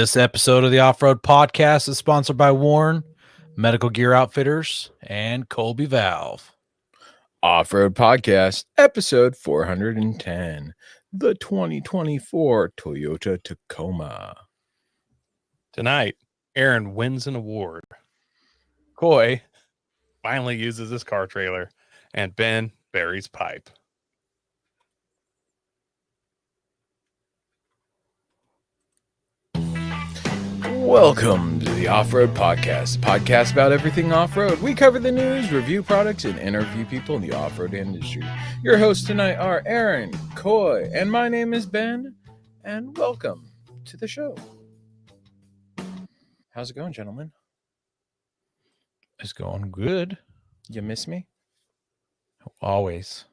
This episode of the Off-Road Podcast is sponsored by Warren, Medical Gear Outfitters, and Colby Valve. Off-Road Podcast, episode 410, the 2024 Toyota Tacoma. Tonight, Aaron wins an award. Coy finally uses his car trailer, and Ben buries pipe. Welcome to the Off-Road Podcast, a podcast about everything off-road. We cover the news, review products, and interview people in the off-road industry. Your hosts tonight are Aaron, Coy, and my name is Ben, and welcome to the show. How's it going, gentlemen? It's going good. You miss me? Always.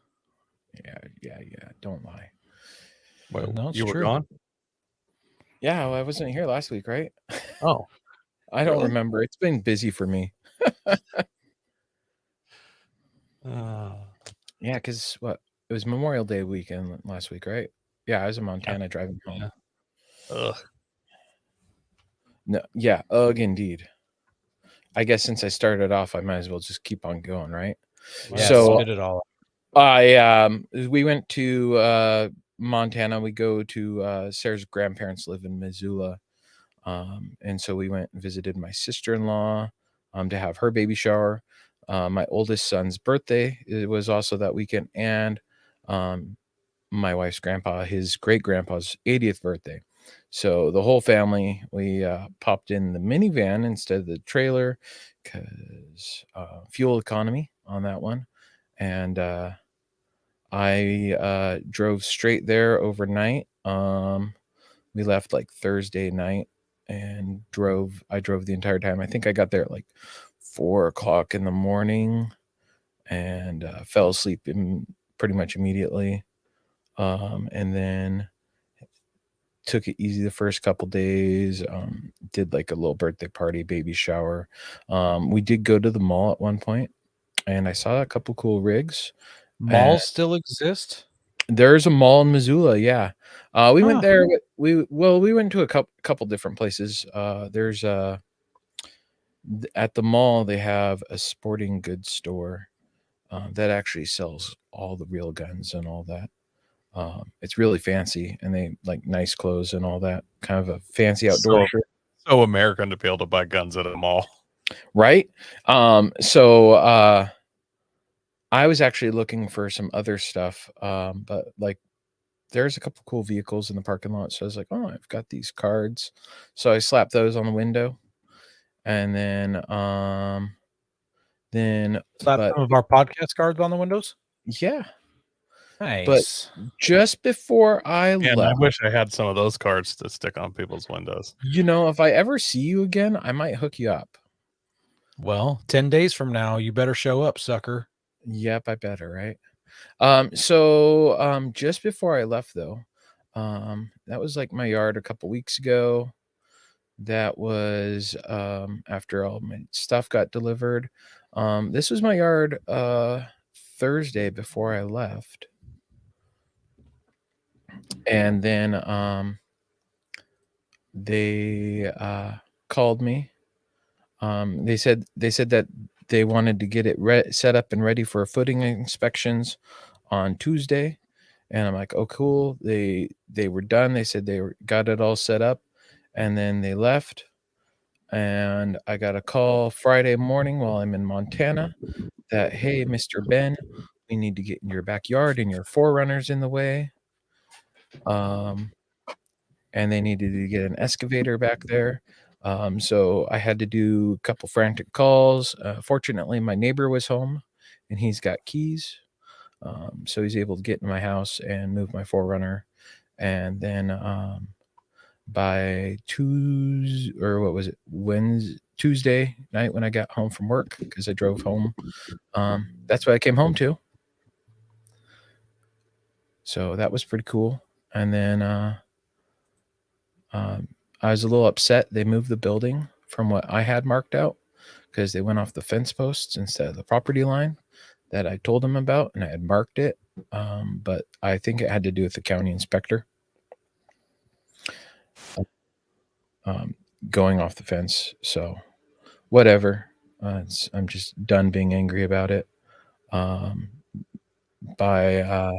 Yeah. Don't lie. Well, No, it's you were true. gone? Yeah, well, I wasn't here last week, right? Oh. I don't Really? remember. It's been busy for me. Yeah, because what? It was Memorial Day weekend last week, right? Yeah, I was in Montana driving home. Yeah. Ugh. No, yeah, indeed. I guess since I started off, I might as well just keep on going, right? Yeah, So- spit it all We went to Montana. We go to Sarah's grandparents live in Missoula. And so we went and visited my sister-in-law to have her baby shower. My oldest son's birthday, it was also that weekend, and my wife's grandpa, his great-grandpa's 80th birthday. So the whole family, we popped in the minivan instead of the trailer because fuel economy on that one. And I drove straight there overnight. We left like Thursday night and I drove the entire time. I think I got there at like 4:00 in the morning and fell asleep pretty much immediately. And then took it easy the first couple days. Did like a little birthday party, baby shower. We did go to the mall at one point, and I saw a couple cool rigs. Malls still exist? There's a mall in Missoula, yeah. We went Huh. there. We went to a couple different places. There's at the mall they have a sporting goods store that actually sells all the real guns and all that. It's really fancy, and they like nice clothes and all that. Kind of a fancy outdoor shirt. So American to be able to buy guns at a mall. Right? So I was actually looking for some other stuff, but like there's a couple cool vehicles in the parking lot. So I was like, oh, I've got these cards. So I slapped those on the window, and then Slap some of our podcast cards on the windows? yeah, Nice. just before I And I left, wish I had some of those cards to stick on people's windows. if I ever see you again, I might hook you up. Well, 10 days from now, you better show up, sucker. Yep, I better, right? So just before I left though, that was like my yard a couple weeks ago. That was after all my stuff got delivered. This was my yard Thursday before I left. And then they called me. They said that they wanted to get it set up and ready for footing inspections on Tuesday, and I'm like, oh cool. They were done. They said got it all set up, and then they left. And I got a call Friday morning while I'm in Montana that, hey, Mr. Ben, we need to get in your backyard and your Forerunners in the way. And they needed to get an excavator back there. So I had to do a couple frantic calls. Fortunately, my neighbor was home and he's got keys. So he's able to get in my house and move my Forerunner. And then by Tuesday night when I got home from work, because I drove home, that's what I came home to. So that was pretty cool. And then I was a little upset. They moved the building from what I had marked out because they went off the fence posts instead of the property line that I told them about, and I had marked it. But I think it had to do with the county inspector. going off the fence. So whatever. I'm just done being angry about it. By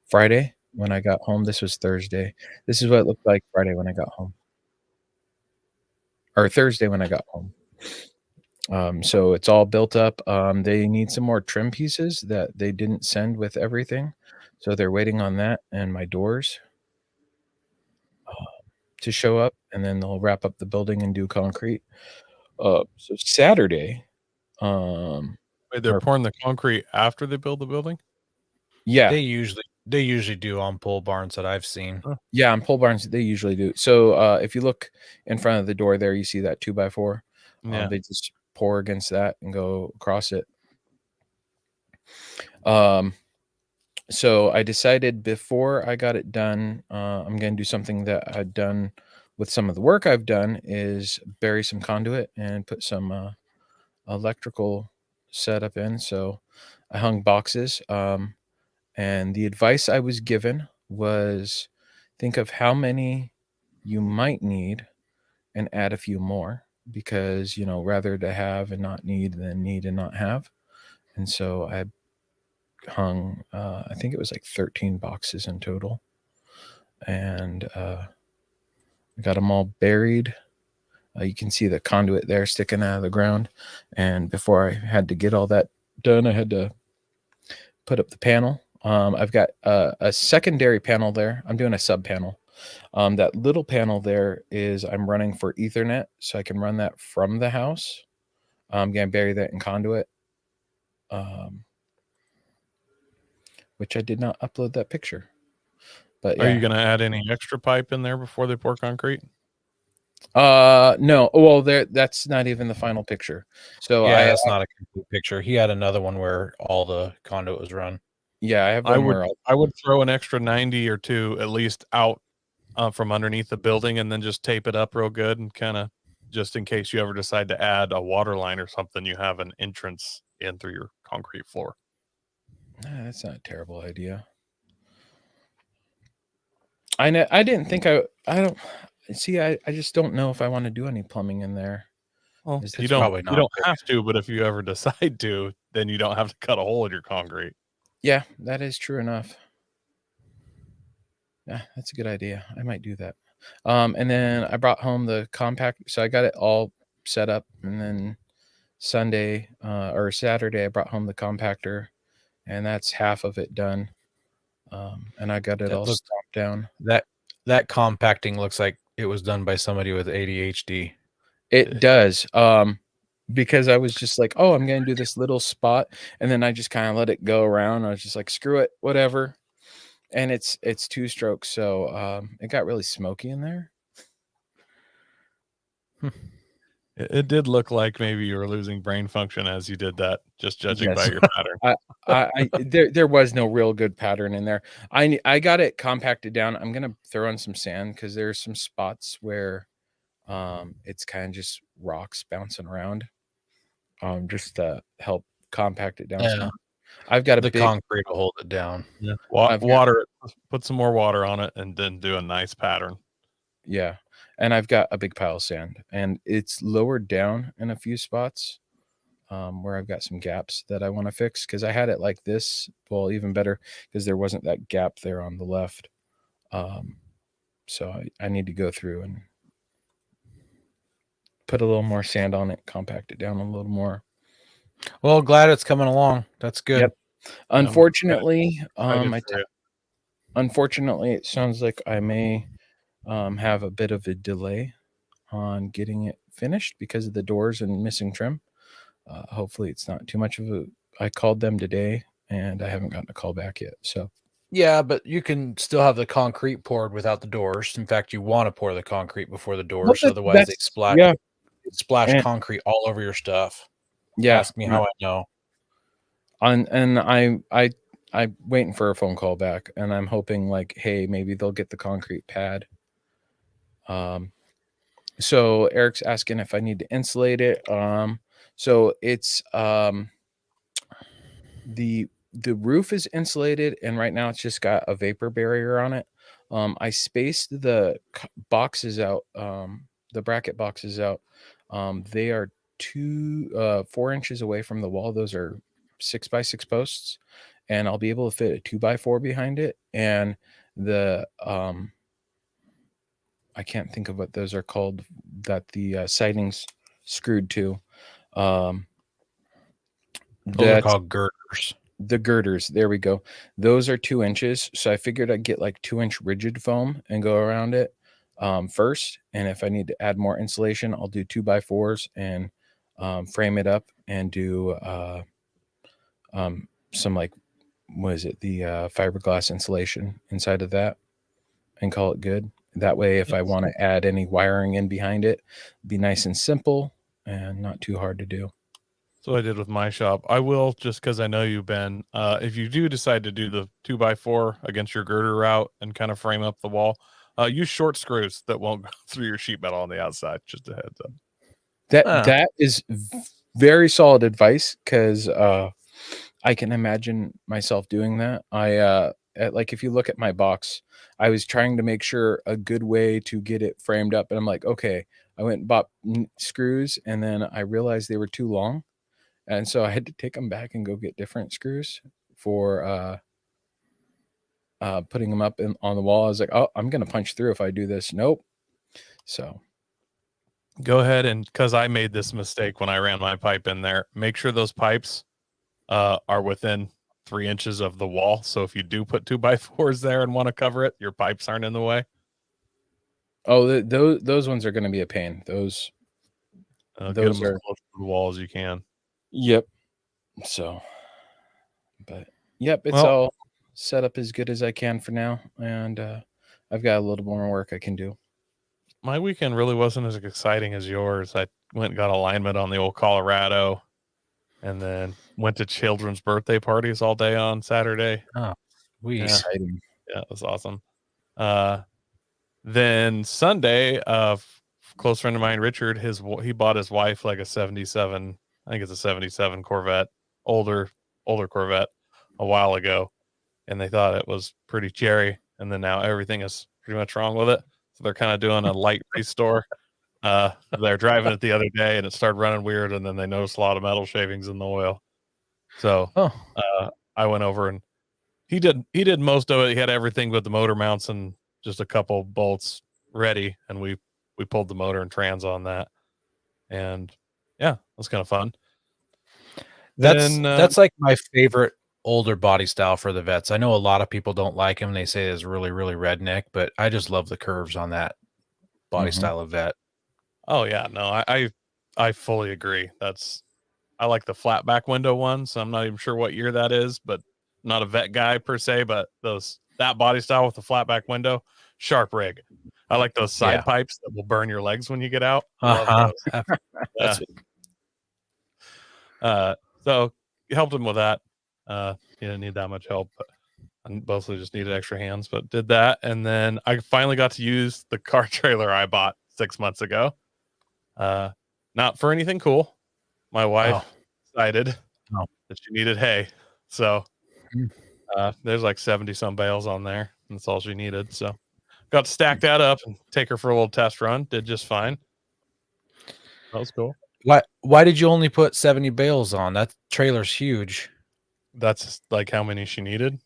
Friday when I got home, this was Thursday. This is what it looked like Friday when I got home, or Thursday when I got home. So it's all built up. They need some more trim pieces that they didn't send with everything, so they're waiting on that and my doors to show up, and then they'll wrap up the building and do concrete. So Saturday, Wait, they're or pouring the concrete after they build the building? yeah, They usually do on pole barns that I've seen. yeah, on pole barns they usually do. So if you look in front of the door there, you see that 2x4. Yeah. They just pour against that and go across it. So I decided before I got it done, I'm going to do something that I'd done with some of the work I've done, is bury some conduit and put some electrical setup in. So I hung boxes. And the advice I was given was think of how many you might need and add a few more, because, rather to have and not need than need and not have. And so I hung, I think it was like 13 boxes in total. And I got them all buried. You can see the conduit there sticking out of the ground. And before I had to get all that done, I had to put up the panel. I've got a secondary panel there. I'm doing a sub panel. That little panel there is I'm running for Ethernet, so I can run that from the house. I'm going to bury that in conduit, which I did not upload that picture. But yeah. Are you going to add any extra pipe in there before they pour concrete? No. Well, that's not even the final picture. So yeah, that's not a complete picture. He had another one where all the conduit was run. Yeah, I have one I would throw an extra 90 or 2 at least out from underneath the building, and then just tape it up real good, and kind of, just in case you ever decide to add a water line or something, you have an entrance in through your concrete floor. That's not a terrible idea. I didn't think I don't see. I just don't know if I want to do any plumbing in there. Well, you don't have to, but if you ever decide to, then you don't have to cut a hole in your concrete. Yeah, that is true enough. Yeah, that's a good idea. I might do that. And then I brought home the compact, so I got it all set up, and then Sunday or Saturday I brought home the compactor, and that's half of it done. And I got it all stomped down. That compacting looks like it was done by somebody with ADHD. It does. Because I was just like, oh, I'm going to do this little spot. And then I just kind of let it go around. I was just like, screw it, whatever. And it's 2 strokes. So it got really smoky in there. It did look like maybe you were losing brain function as you did that, just judging by your pattern. There was no real good pattern in there. I got it compacted down. I'm going to throw in some sand because there's some spots where it's kind of just rocks bouncing around. Just to help compact it down. Yeah. I've got the concrete to hold it down. Yeah. Water, put some more water on it, and then do a nice pattern. Yeah. And I've got a big pile of sand, and it's lowered down in a few spots where I've got some gaps that I want to fix, because I had it like this. Well, even better, because there wasn't that gap there on the left. So I need to go through and put a little more sand on it, compact it down a little more. Well, glad it's coming along. That's good. Yep. Unfortunately, unfortunately, it sounds like I may have a bit of a delay on getting it finished because of the doors and missing trim. Hopefully it's not too much of a, I called them today and I haven't gotten a call back yet. So yeah, but you can still have the concrete poured without the doors. In fact, you want to pour the concrete before the doors, otherwise they splash. Yeah. Splash concrete all over your stuff. Yeah. Ask me how I know. And I'm waiting for a phone call back, and I'm hoping like, hey, maybe they'll get the concrete pad. So Eric's asking if I need to insulate it. So it's the roof is insulated, and right now it's just got a vapor barrier on it. I spaced the boxes out the bracket boxes out. They are 4 inches away from the wall. Those are 6x6 posts, and I'll be able to fit a 2x4 behind it. And the I can't think of what those are called that the siding's screwed to. Those are That's called girders. the girders. There we go. Those are 2 inches. So I figured I'd get like 2-inch rigid foam and go around it first. And if I need to add more insulation, I'll do 2x4s and frame it up and do some like, what is it? The fiberglass insulation inside of that and call it good. That way, if I want to add any wiring in behind it, be nice and simple and not too hard to do. So I did with my shop. I will, just because I know you, Ben. If you do decide to do the 2x4 against your girder route and kind of frame up the wall, use short screws that won't go through your sheet metal on the outside. Just a heads up. That is very solid advice, because I can imagine myself doing that. Like if you look at my box, I was trying to make sure a good way to get it framed up, and I'm like, okay, I went and bought screws, and then I realized they were too long. And so I had to take them back and go get different screws for putting them up on the wall. I was like, oh, I'm going to punch through if I do this. Nope. So go ahead, and because I made this mistake when I ran my pipe in there, make sure those pipes are within 3 inches of the wall. So if you do put 2x4s there and want to cover it, your pipes aren't in the way. oh, those ones are going to be a pain. Those Get them Those as are close to the wall as you can. Yep. So, but yep, it's Well- all set up as good as I can for now, and I've got a little more work I can do. My weekend really wasn't as exciting as yours. I went and got alignment on the old Colorado, and then went to children's birthday parties all day on Saturday. We Yeah. Exciting. Yeah, it was awesome. Then Sunday, close friend of mine, Richard, he bought his wife like a 77, I think it's a 77 Corvette, older Corvette, a while ago, and they thought it was pretty cherry, and then now everything is pretty much wrong with it. So they're kind of doing a light restore. They're driving it the other day, and it started running weird, and then they noticed a lot of metal shavings in the oil. So I went over, and he did most of it. He had everything but the motor mounts and just a couple bolts ready, and we pulled the motor and trans on that, and yeah, it was kind of fun. That's like my favorite older body style for the vets. I know a lot of people don't like him. They say it's really, really redneck, but I just love the curves on that body style of vet. Oh yeah, no, I fully agree. I like the flat back window one, so I'm not even sure what year that is, but not a vet guy per se, but that body style with the flat back window, sharp rig. I like those side pipes that will burn your legs when you get out. Love those. So helped him with that. He didn't need that much help, but I mostly just needed extra hands, but did that. And then I finally got to use the car trailer I bought 6 months ago. Not for anything cool. My wife decided that she needed hay. So there's like 70 some bales on there. That's all she needed. So got to stack that up and take her for a little test run. Did just fine. That was cool. Why did you only put 70 bales on? That trailer's huge. That's like how many she needed.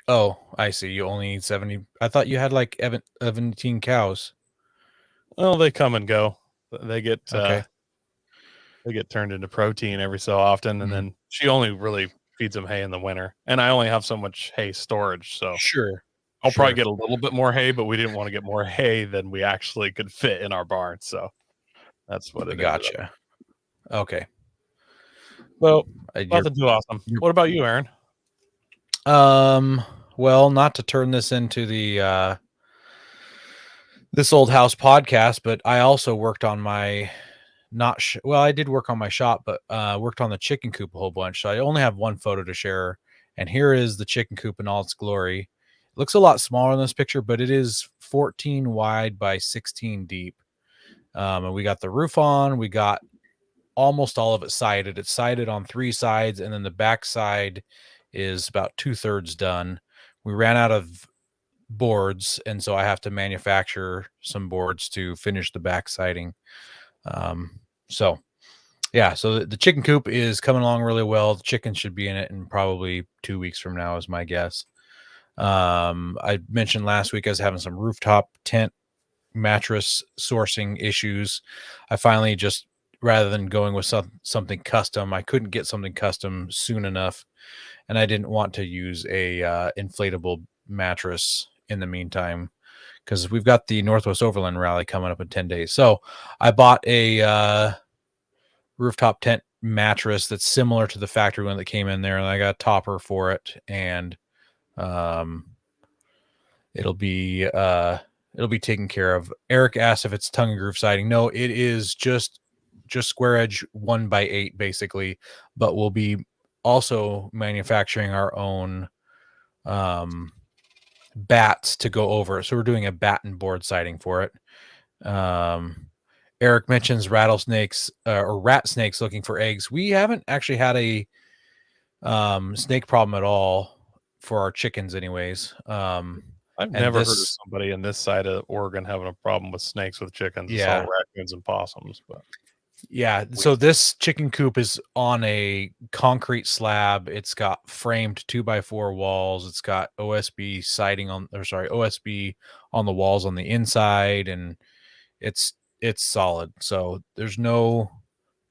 Oh, I see. You only need 70. I thought you had like 17 cows. Well, they come and go. They get Okay. they get turned into protein every so often, and then she only really feeds them hay in the winter. And I only have so much hay storage, so Sure. I'll probably get a little bit more hay, but we didn't want to get more hay than we actually could fit in our barn. So that's what it Gotcha. Okay. So nothing too awesome. What about you, Aaron? Well, not to turn this into the this old house podcast, but I also worked on my I did work on my shop, but worked on the chicken coop a whole bunch. So I only have one photo to share, and here is the chicken coop in all its glory. It looks a lot smaller in this picture, but it is 14 wide by 16 deep. And we got the roof on. We got almost all of it sided. It's sided on 3 sides, and then the back side is about 2/3 done. We ran out of boards, and so I have to manufacture some boards to finish the back siding. So the chicken coop is coming along really well. The chicken should be in it in probably 2 weeks from now is my guess. I mentioned last week I was having some rooftop tent mattress sourcing issues. I finally just, rather than going with something custom, I couldn't get something custom soon enough, and I didn't want to use a inflatable mattress in the meantime, because we've got the Northwest Overland Rally coming up in 10 days. So I bought a rooftop tent mattress that's similar to the factory one that came in there, and I got a topper for it, and it'll be taken care of. Eric asked if it's tongue and groove siding. No, it is just square edge 1x8 basically, but we'll be also manufacturing our own bats to go over it. So we're doing a batten board siding for it. Eric mentions rattlesnakes or rat snakes looking for eggs. We haven't actually had a snake problem at all for our chickens anyways. I've never heard of somebody in this side of Oregon having a problem with snakes with chickens. It's all raccoons and possums. But so this chicken coop is on a concrete slab. It's got framed 2x4 walls. It's got OSB OSB on the walls on the inside, and it's solid. So there's no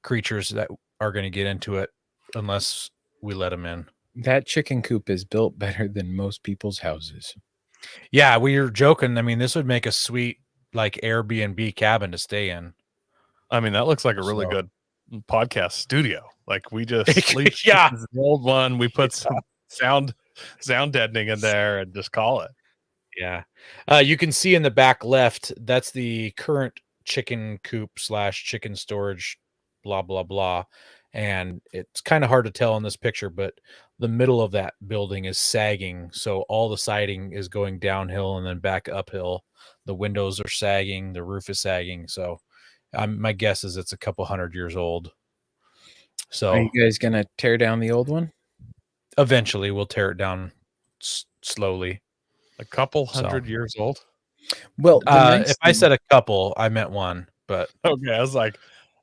creatures that are going to get into it unless we let them in. That chicken coop is built better than most people's houses. Yeah, we were joking. I mean, this would make a sweet like Airbnb cabin to stay in. I mean, that looks like a really good podcast studio. Like we just the old one. We put some sound deadening in there and just call it. Yeah. You can see in the back left, that's the current chicken coop / chicken storage, blah, blah, blah. And it's kind of hard to tell in this picture, but the middle of that building is sagging. So all the siding is going downhill and then back uphill. The windows are sagging. The roof is sagging. So my guess is it's a couple 100 years old. So are you guys going to tear down the old one? Eventually we'll tear it down slowly. A couple 100 years old? Well, if I said a couple, I meant one, but okay. I was like,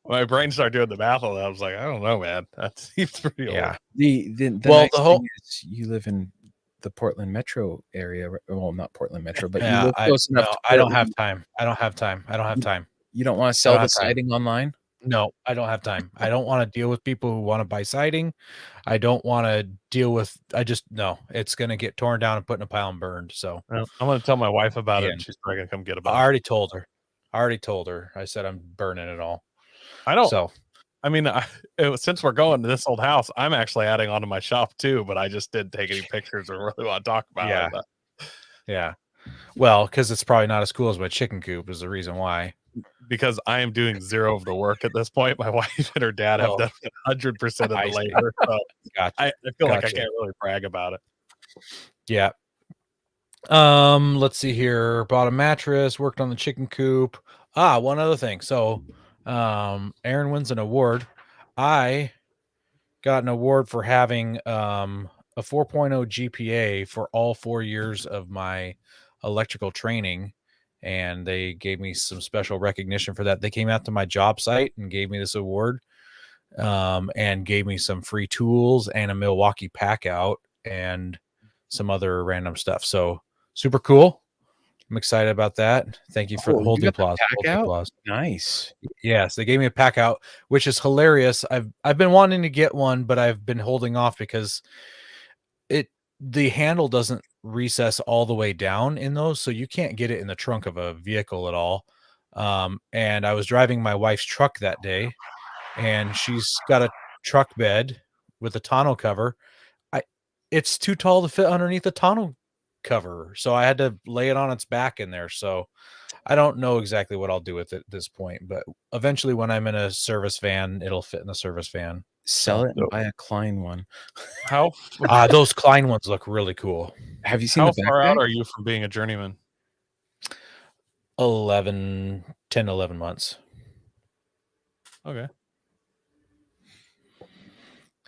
my brain started doing the math on that. I was like, I don't know, man. That seems pretty old. The whole thing is you live in the Portland metro area. Well, not Portland metro, but you live close enough. I don't have time. I don't have time. You don't want to sell the siding online? No, I don't have time. I don't want to deal with people who want to buy siding. I don't want to deal with. It's going to get torn down and put in a pile and burned. So I'm going to tell my wife about it. And she's probably going to come get it. I already told her. I said I'm burning it all. I don't. So, I mean, since we're going to this old house, I'm actually adding on to my shop too. But I just didn't take any pictures or really want to talk about it. But. Yeah. Well, because it's probably not as cool as my chicken coop is the reason why. Because I am doing zero of the work at this point. My wife and her dad have done 100% of the labor. So gotcha. I feel like I can't really brag about it. Yeah. Let's see here. Bought a mattress, worked on the chicken coop. One other thing. So Aaron wins an award. I got an award for having a 4.0 GPA for all 4 years of my electrical training. And they gave me some special recognition for that. They came out to my job site and gave me this award, and gave me some free tools and a Milwaukee pack out and some other random stuff. So super cool. I'm excited about that. Thank you for the hold the applause. Nice. Yes, they gave me a pack out, which is hilarious. I've been wanting to get one, but I've been holding off because the handle doesn't recess all the way down in those, so you can't get it in the trunk of a vehicle at all. And I was driving my wife's truck that day, and she's got a truck bed with a tonneau cover. It's too tall to fit underneath the tonneau cover, so I had to lay it on its back in there. So I don't know exactly what I'll do with it at this point, but eventually when I'm in a service van, it'll fit in the service van. Sell it and buy a Klein one. How those Klein ones look really cool. Have you seen how far out are you from being a journeyman? 10, 11 months. Okay.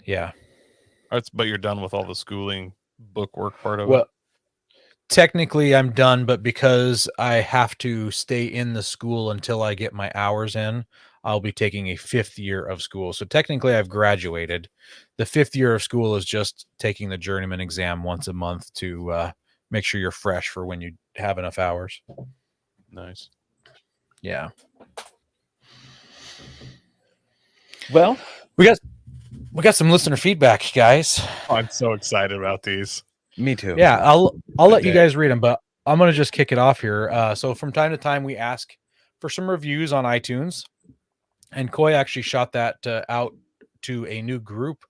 Yeah. But you're done with all the schooling book work part of it? technically I'm done, but because I have to stay in the school until I get my hours in, I'll be taking a 5th year of school. So technically I've graduated. The 5th year of school is just taking the journeyman exam once a month to make sure you're fresh for when you have enough hours. Nice. Yeah. Well, We got some listener feedback, guys. I'm so excited about these. me too. Yeah, I'll let you Okay. guys read them, but I'm gonna just kick it off here. So from time to time, we ask for some reviews on iTunes, and Coy actually shot that out to a new group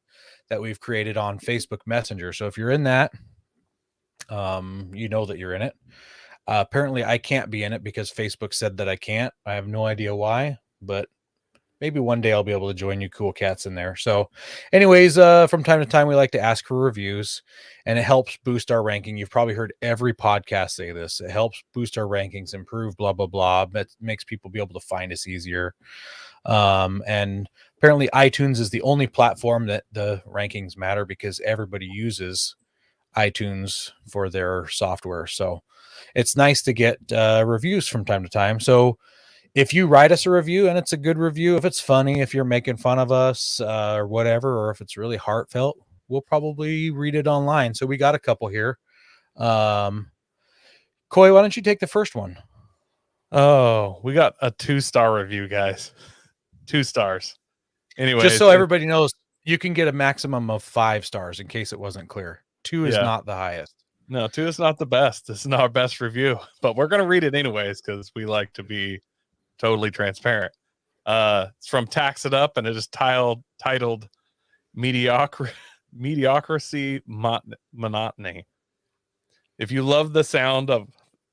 that we've created on Facebook Messenger. So if you're in that, you know that you're in it. Apparently, I can't be in it because Facebook said that I can't. I have no idea why, but maybe one day I'll be able to join you cool cats in there. So anyways, from time to time, we like to ask for reviews, and it helps boost our ranking. You've probably heard every podcast say this. It helps boost our rankings, improve, blah, blah, blah. That makes people be able to find us easier. And apparently iTunes is the only platform that the rankings matter because everybody uses iTunes for their software. So it's nice to get reviews from time to time. So if you write us a review and it's a good review, if it's funny, if you're making fun of us or whatever, or if it's really heartfelt, we'll probably read it online. So we got a couple here. Coy, why don't you take the first one? Oh, we got a 2-star review, guys. 2 stars. Anyway, Just so everybody knows, you can get a maximum of 5 stars in case it wasn't clear. 2 is not the highest. No, 2 is not the best. This is not our best review, but we're going to read it anyways because we like to be totally transparent. It's from Tax It Up, and it is titled Mediocrity Monotony. If you love the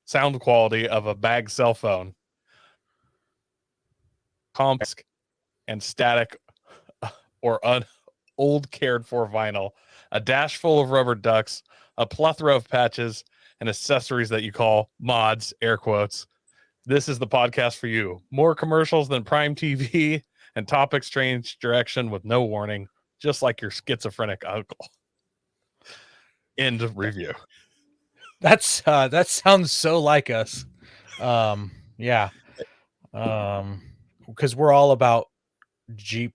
sound quality of a bag cell phone, complex and static or old cared for vinyl, a dash full of rubber ducks, a plethora of patches and accessories that you call mods, air quotes, this is the podcast for you. More commercials than Prime TV and topics change direction with no warning, just like your schizophrenic uncle. End of review. That sounds so like us. Yeah. Because we're all about Jeep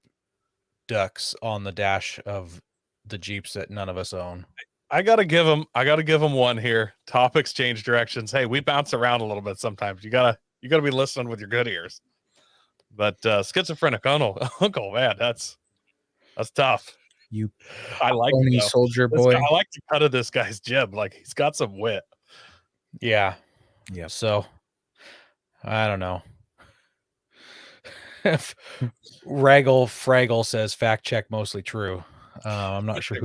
ducks on the dash of the Jeeps that none of us own. I gotta give them one here. Topics change directions. Hey, we bounce around a little bit sometimes. You gotta be listening with your good ears. But schizophrenic uncle, man, that's tough. I like Pony soldier boy. I like the cut of this guy's jib. Like he's got some wit. Yeah. Yeah. So I don't know. Raggle Fraggle says fact check mostly true. I'm not sure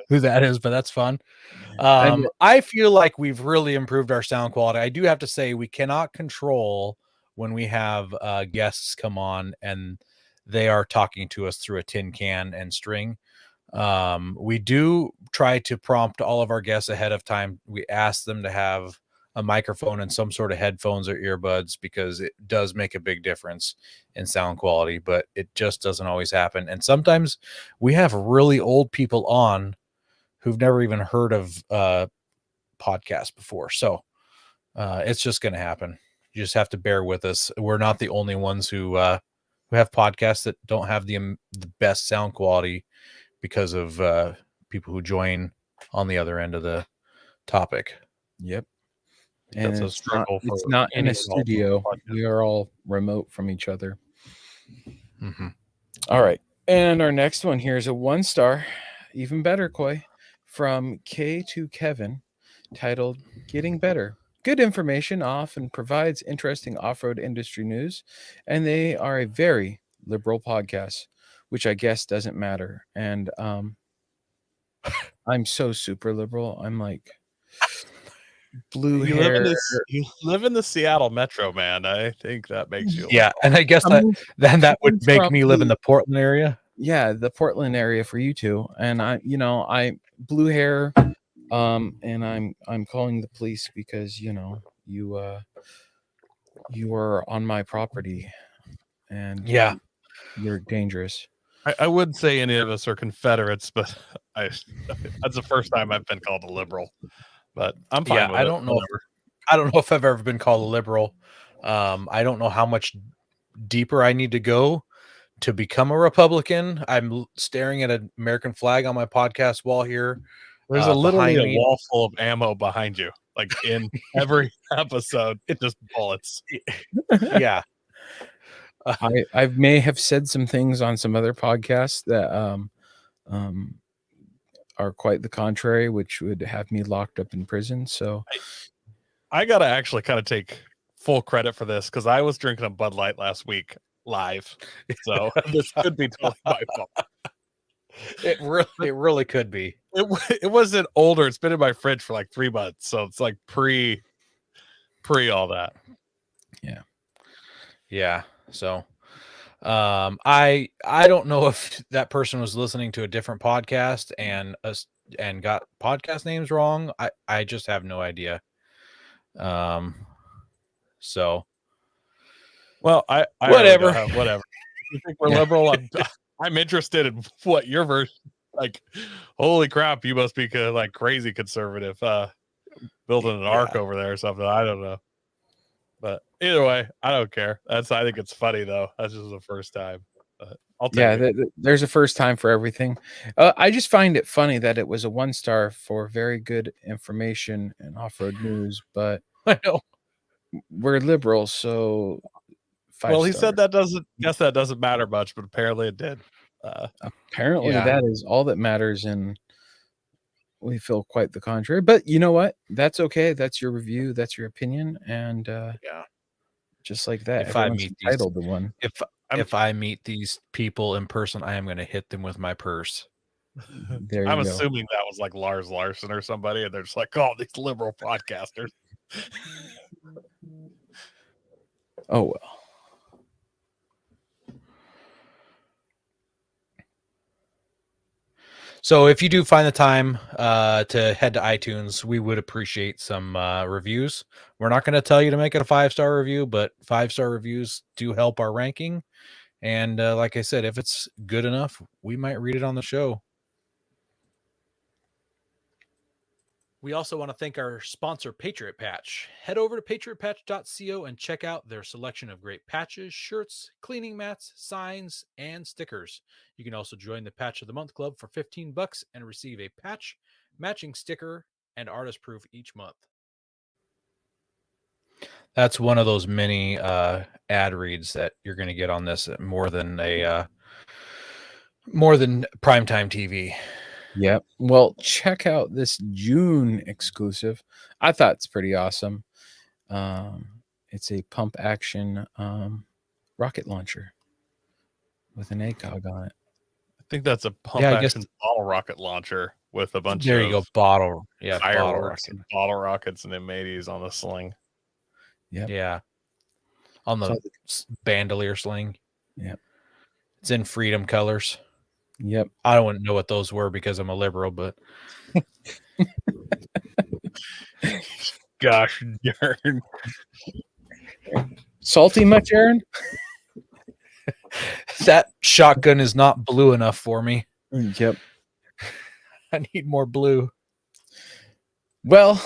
who that is, but that's fun. I feel like we've really improved our sound quality. I do have to say we cannot control when we have guests come on and they are talking to us through a tin can and string. We do try to prompt all of our guests ahead of time. We ask them to have a microphone and some sort of headphones or earbuds because it does make a big difference in sound quality, but it just doesn't always happen. And sometimes we have really old people on who've never even heard of podcasts before. So it's just going to happen. You just have to bear with us. We're not the only ones who have podcasts that don't have the best sound quality because of people who join on the other end of the topic. Yep. And And it's not in a studio. We are all remote from each other. Mm-hmm. All right. And our next one here is a 1-star, even better, Coy, from K to Kevin, titled Getting Better. Good information, often provides interesting off-road industry news, and they are a very liberal podcast, which I guess doesn't matter. And I'm so super liberal. I'm like blue hair. You live in the Seattle metro, man. I think that makes you And I guess that would make me live in the Portland area. Yeah, the Portland area for you two. And I blue hair, and I'm calling the police because you are on my property, and you're dangerous. I wouldn't say any of us are Confederates, but that's the first time I've been called a liberal. But I'm fine with I it. don't know. Whatever. I don't know if I've ever been called a liberal. I don't know how much deeper I need to go to become a Republican. I'm staring at an American flag on my podcast wall here. There's literally behind a me. wall full of ammo behind you, like in every episode. It's just bullets. Yeah. I may have said some things on some other podcasts that are quite the contrary, which would have me locked up in prison. So I gotta actually kind of take full credit for this because I was drinking a Bud Light last week live, so this could be totally my fault. It really could be. It wasn't older. It's been in my fridge for like 3 months, so it's like pre all that. Yeah. So I don't know if that person was listening to a different podcast and got podcast names wrong. I just have no idea. So Well, I whatever. Really whatever. If you think we're liberal, I'm interested in what your version. Like, holy crap, you must be like crazy conservative, building an ark over there or something. I don't know. But either way, I don't care. I think it's funny though. That's just the first time. But I'll take it. There's a first time for everything. I just find it funny that it was a 1-star for very good information and off-road news, but I know we're liberals, so 5 Well, he star. said that doesn't matter much, but apparently it did. Apparently that is all that matters, and we feel quite the contrary. But you know what? That's okay. That's your review. That's your opinion, and just like that, if I everyone's meet entitled to one. If I meet these people in person, I am going to hit them with my purse. There you I'm go. assuming that was like Lars Larson or somebody, and they're just like, oh, these liberal podcasters. Oh well. So if you do find the time to head to iTunes, we would appreciate some reviews. We're not going to tell you to make it a 5-star review, but 5-star reviews do help our ranking. And like I said, if it's good enough, we might read it on the show. We also want to thank our sponsor, Patriot Patch. Head over to patriotpatch.co and check out their selection of great patches, shirts, cleaning mats, signs, and stickers. You can also join the Patch of the Month Club for $15 and receive a patch, matching sticker, and artist proof each month. That's one of those many ad reads that you're going to get on this more than primetime TV. Yep. Well, check out this June exclusive. I thought it's pretty awesome. It's a pump action rocket launcher with an ACOG on it. I think that's a pump action bottle rocket launcher with a bunch of bottle fireworks and bottle rockets and M80s on the sling. Yeah. On the bandolier sling. Yep. It's in freedom colors. Yep. I don't know what those were because I'm a liberal, but gosh darn. Salty much, Aaron? That shotgun is not blue enough for me. Yep. I need more blue. Well,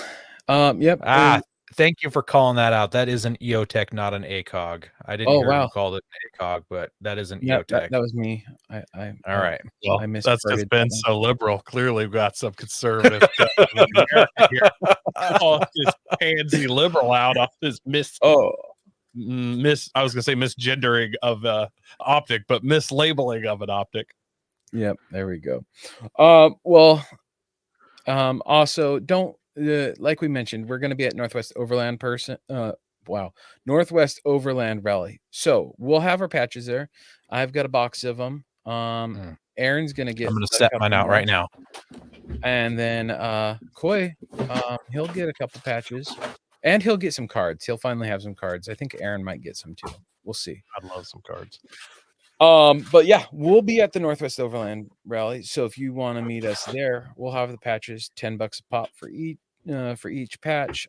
yep. Thank you for calling that out. That is an EOTech, not an ACOG. I didn't hear you call it an ACOG, but that is an EOTech. That was me. All right. Well, that's just been so liberal. Clearly, we've got some conservative here. Oh, this pansy liberal out off this I was gonna say misgendering of optic, but mislabeling of an optic. Yep, there we go. Also don't like we mentioned, we're going to be at Northwest Overland Northwest Overland Rally. So we'll have our patches there. I've got a box of them. Aaron's going to get. I'm going to set mine out right now. And then Coy, he'll get a couple patches, and he'll get some cards. He'll finally have some cards. I think Aaron might get some too. We'll see. I'd love some cards. But yeah, we'll be at the Northwest Overland Rally. So if you want to meet us there, we'll have the patches, $10 a pop for each patch.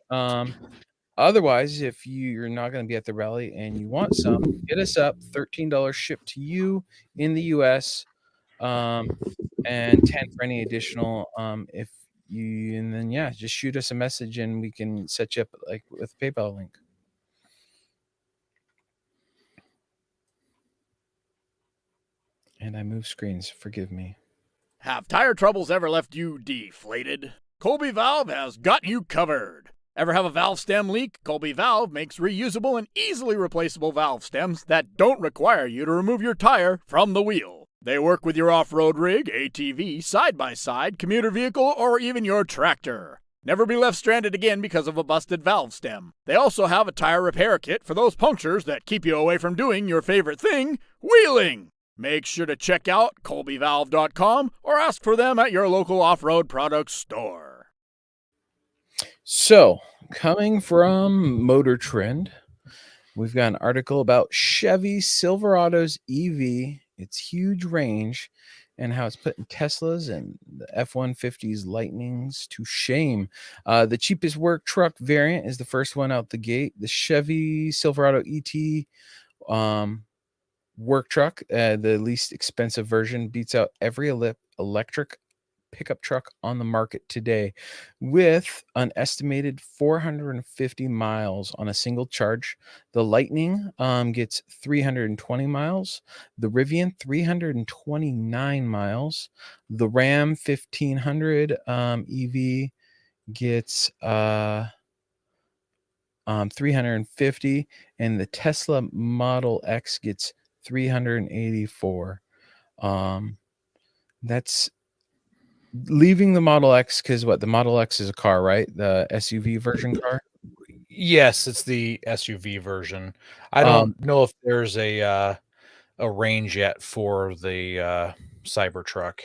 Otherwise, if you're not going to be at the rally and you want some, hit us up. $13 shipped to you in the US, and 10 for any additional. If and then just shoot us a message and we can set you up like with a PayPal link. And I move screens. Forgive me. Have tire troubles ever left you deflated? Colby Valve has got you covered. Ever have a valve stem leak? Colby Valve makes reusable and easily replaceable valve stems that don't require you to remove your tire from the wheel. They work with your off-road rig, ATV, side-by-side, commuter vehicle, or even your tractor. Never be left stranded again because of a busted valve stem. They also have a tire repair kit for those punctures that keep you away from doing your favorite thing, wheeling. Make sure to check out colbyvalve.com or ask for them at your local off-road products store. So, coming from Motor Trend, we've got an article about Chevy Silverado's EV, its huge range, and how it's putting Teslas and the F-150's Lightnings to shame. The cheapest work truck variant is the first one out the gate. The Chevy Silverado ET work truck, the least expensive version, beats out every electric pickup truck on the market today with an estimated 450 miles on a single charge. The Lightning gets 320 miles, the Rivian 329 miles, the Ram 1500 EV gets 350, and the Tesla Model X gets 384. That's leaving the Model X, because the Model X is a car, right? The SUV version car. Yes, it's the SUV version. I don't know if there's a range yet for the Cybertruck.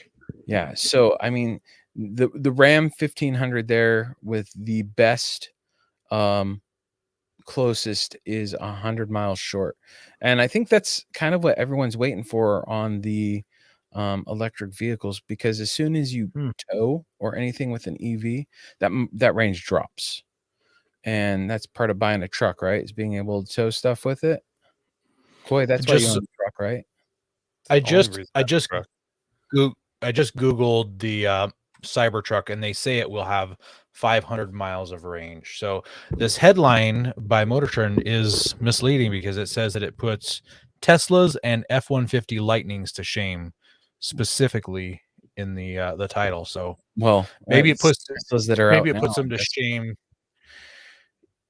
Yeah. So I mean, the Ram 1500 there with the best closest is 100 miles short, and I think that's kind of what everyone's waiting for on the electric vehicles, because as soon as you tow or anything with an EV, that range drops, and that's part of buying a truck, right? Is being able to tow stuff with it. Boy, that's why you own a truck, right? I just googled the Cybertruck, and they say it will have 500 miles of range. So this headline by Motor Trend is misleading because it says that it puts Teslas and F-150 Lightnings to shame, specifically in the title. So maybe it puts Teslas that are maybe out it puts now, them to shame.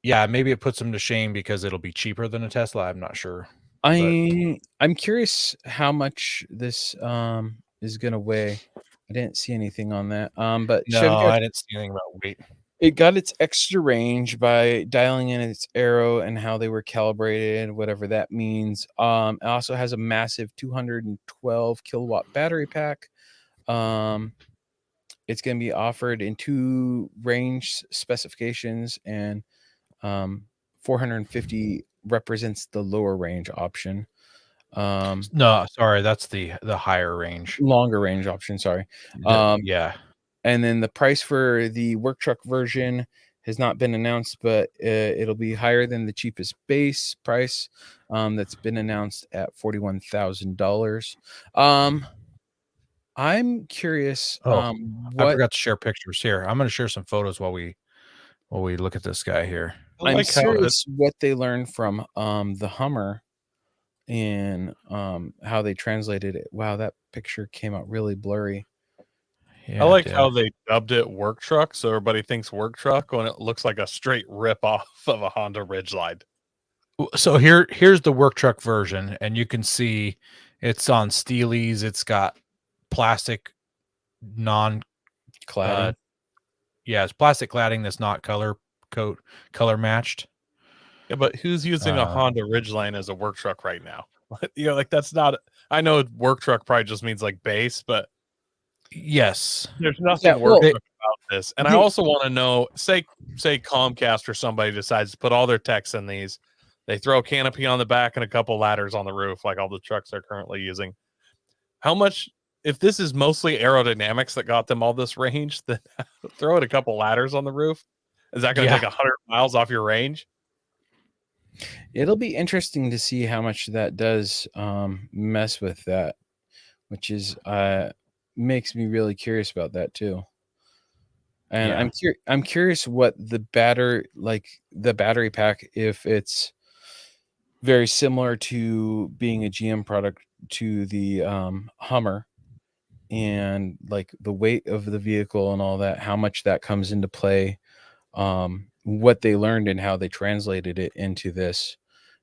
Yeah, maybe it puts them to shame because it'll be cheaper than a Tesla. I'm not sure. I'm curious how much this is gonna weigh. I didn't see anything on that. But no, I didn't see anything about weight. It got its extra range by dialing in its aero and how they were calibrated, whatever that means. It also has a massive 212 kilowatt battery pack. It's going to be offered in 2 range specifications, and 450 represents the lower range option. No, sorry, that's the higher range, longer range option. Sorry. Yeah. And then the price for the work truck version has not been announced, but it'll be higher than the cheapest base price that's been announced at $41,000. I'm curious. I forgot to share pictures here. I'm going to share some photos while we look at this guy here. I'm curious what they learned from the Hummer and how they translated it. Wow, that picture came out really blurry. Yeah, I like how they dubbed it work truck, so everybody thinks work truck when it looks like a straight rip off of a Honda Ridgeline. So here's the work truck version, and you can see it's on Steelies. It's got plastic cladding. It's plastic cladding that's not color matched. Yeah, but who's using a Honda Ridgeline as a work truck right now? Like that's not. I know work truck probably just means like base, but yes, there's nothing work truck about this. And I also want to know, say Comcast or somebody decides to put all their techs in these. They throw a canopy on the back and a couple ladders on the roof, like all the trucks they're currently using. How much, if this is mostly aerodynamics that got them all this range, then throw it a couple ladders on the roof. Is that going to take 100 miles off your range? It'll be interesting to see how much that does mess with that, which is makes me really curious about that too. And Yeah. I'm curious what the battery pack, if it's very similar to being a GM product to the Hummer, and like the weight of the vehicle and all that, how much that comes into play, what they learned and how they translated it into this,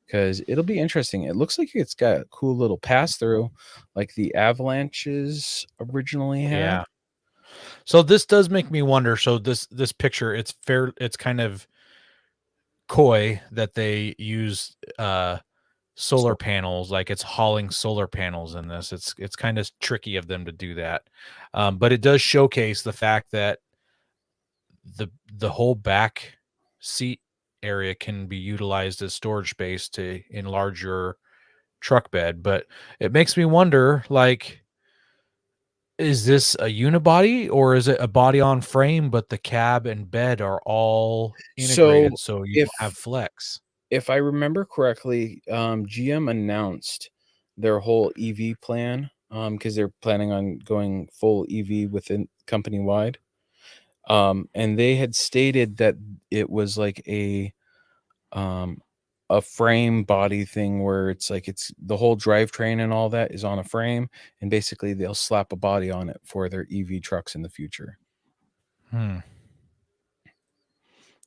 because it'll be interesting. It looks like it's got a cool little pass through, like the Avalanches originally had. Yeah. So this does make me wonder. So this picture, it's kind of coy that they use solar panels, like it's hauling solar panels in this. It's kind of tricky of them to do that. But it does showcase the fact that the whole back seat area can be utilized as storage space to enlarge your truck bed. But it makes me wonder, like, is this a unibody or is it a body on frame, but the cab and bed are all So integrated so you if don't have flex? if I remember correctly, GM announced their whole EV plan, because they're planning on going full EV within company wide. And they had stated that it was like a frame body thing where it's like it's the whole drivetrain and all that is on a frame, and basically they'll slap a body on it for their EV trucks in the future. The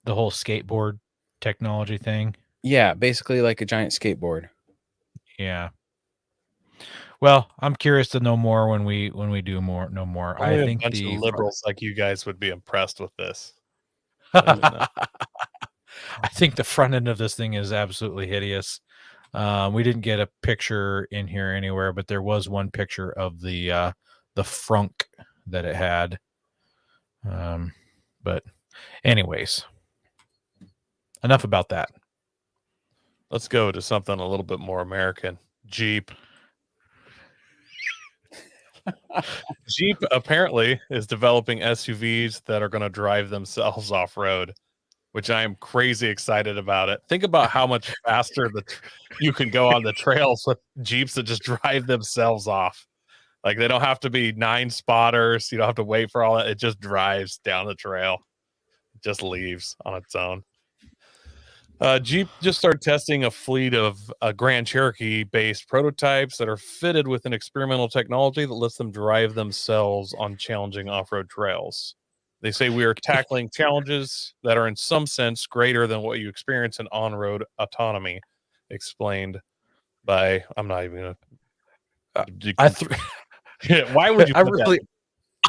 whole skateboard technology thing. Yeah, basically like a giant skateboard. Yeah. Well, I'm curious to know more when we know more. I Only a think bunch of liberals like you guys would be impressed with this. Let me know. I think the front end of this thing is absolutely hideous. We didn't get a picture in here anywhere, but there was one picture of the frunk that it had. But anyways, enough about that. Let's go to something a little bit more American. Jeep. Jeep apparently is developing SUVs that are going to drive themselves off road, which I am crazy excited about it. Think about how much faster you can go on the trails with Jeeps that just drive themselves off. Like they don't have to be 9 spotters. You don't have to wait for all that. It just drives down the trail. It just leaves on its own. Jeep just started testing a fleet of Grand Cherokee-based prototypes that are fitted with an experimental technology that lets them drive themselves on challenging off-road trails. They say we are tackling challenges that are in some sense greater than what you experience in on-road autonomy, explained by, I'm not even going to... Why would you I put really,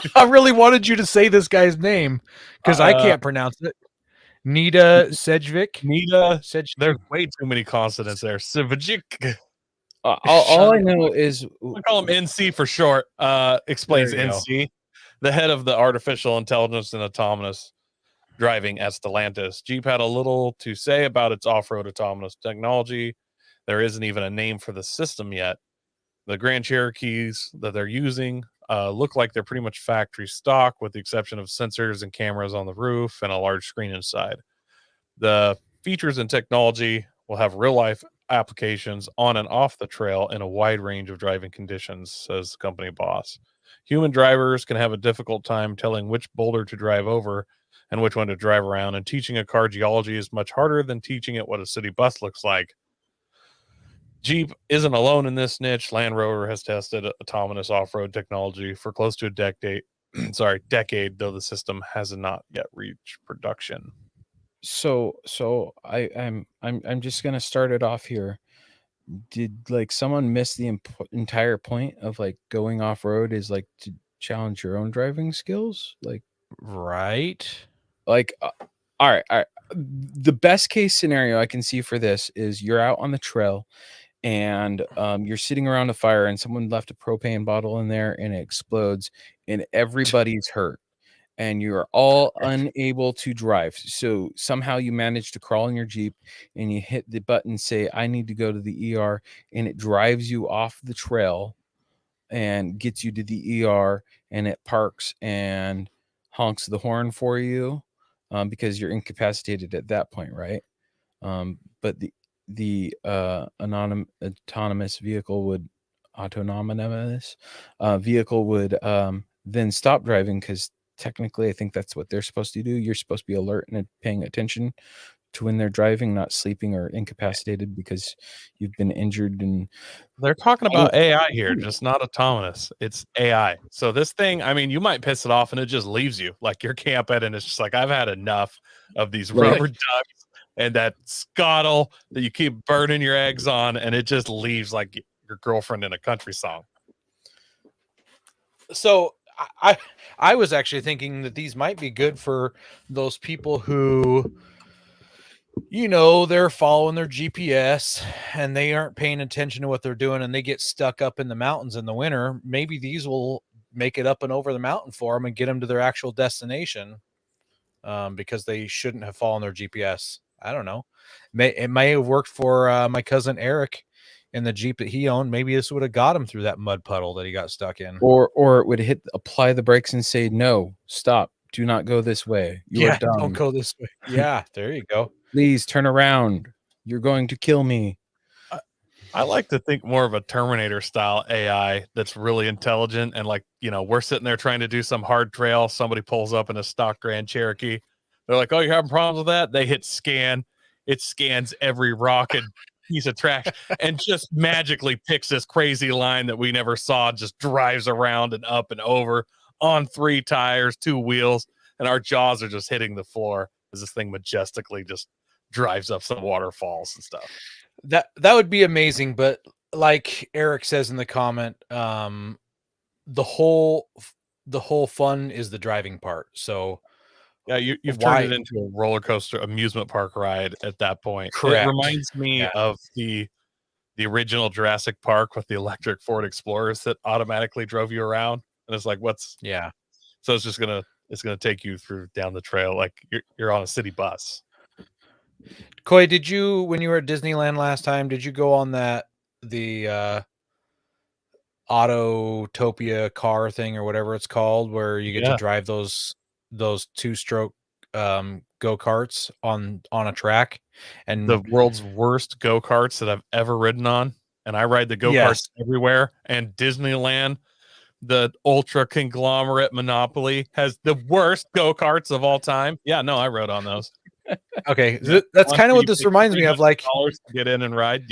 that? I really wanted you to say this guy's name because I can't pronounce it. Nita Sedgwick. There's way too many consonants there. Sivajik. All I know is I call him NC for short. Explains NC, the head of the artificial intelligence and autonomous driving at Stellantis. Jeep had a little to say about its off-road autonomous technology. There isn't even a name for the system yet. The Grand Cherokees that they're using look like they're pretty much factory stock, with the exception of sensors and cameras on the roof and a large screen inside. The features and technology will have real-life applications on and off the trail in a wide range of driving conditions, says the company boss. Human drivers can have a difficult time telling which boulder to drive over and which one to drive around, and teaching a car geology is much harder than teaching it what a city bus looks like. Jeep isn't alone in this niche. Land Rover has tested autonomous off-road technology for close to a decade, though the system has not yet reached production. So I'm just gonna start it off here. Did like someone miss the entire point of like going off road is like to challenge your own driving skills? Right. All right. The best case scenario I can see for this is you're out on the trail and you're sitting around a fire and someone left a propane bottle in there and it explodes and everybody's hurt and you're all unable to drive. So somehow you manage to crawl in your Jeep and you hit the button, say, I need to go to the ER, and it drives you off the trail and gets you to the ER, and it parks and honks the horn for you because you're incapacitated at that point, right? But the autonomous vehicle would then stop driving because technically, I think that's what they're supposed to do. You're supposed to be alert and paying attention to when they're driving, not sleeping or incapacitated because you've been injured. And They're talking about AI here, just not autonomous. It's AI. So this thing, I mean, you might piss it off and it just leaves you. Like you're camping and it's just like, I've had enough of these rubber ducks and that scuttle that you keep burning your eggs on, and it just leaves like your girlfriend in a country song. So I was actually thinking that these might be good for those people who, you know, they're following their GPS and they aren't paying attention to what they're doing and they get stuck up in the mountains in the winter. Maybe these will make it up and over the mountain for them and get them to their actual destination, because they shouldn't have followed their GPS. I don't know. It may have worked for my cousin Eric in the Jeep that he owned. Maybe this would have got him through that mud puddle that he got stuck in. Or it would apply the brakes and say, no, stop. Do not go this way. You are dumb. Don't go this way. Yeah, there you go. Please turn around. You're going to kill me. I like to think more of a Terminator style AI that's really intelligent. And like, you know, we're sitting there trying to do some hard trail. Somebody pulls up in a stock Grand Cherokee. They're like, oh, you're having problems with that? They hit scan. It scans every rock and piece of trash and just magically picks this crazy line that we never saw, just drives around and up and over on 3 tires, 2 wheels. And our jaws are just hitting the floor as this thing majestically just drives up some waterfalls and stuff. That would be amazing, but like Eric says in the comment, the whole fun is the driving part. So yeah, you've turned it into a roller coaster amusement park ride at that point. Correct. It reminds me of the original Jurassic Park with the electric Ford Explorers that automatically drove you around, and it's like, so it's just gonna take you through down the trail like you're on a city bus. Coy, did you, when you were at Disneyland last time, did you go on the Autotopia car thing or whatever it's called, where you get to drive those 2-stroke go-karts on a track? And the world's worst go-karts that I've ever ridden on, and I ride the go-karts everywhere. And Disneyland, the ultra conglomerate monopoly, has the worst go-karts of all time. Yeah, no, I rode on those. Okay, that's kind of what this reminds me of. Like, to get in and ride,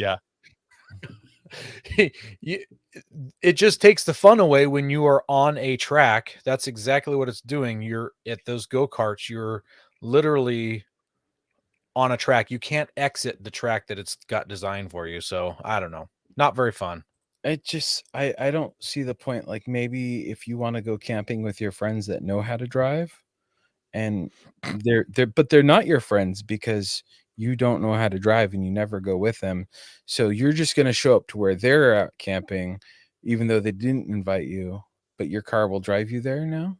it just takes the fun away when you are on a track. That's exactly what it's doing. You're at those go-karts. You're literally on a track. You can't exit the track that it's got designed for you. So I don't know. Not very fun. It just, I don't see the point. Like, maybe if you want to go camping with your friends that know how to drive, and they're not your friends because you don't know how to drive and you never go with them. So you're just going to show up to where they're out camping, even though they didn't invite you, but your car will drive you there now.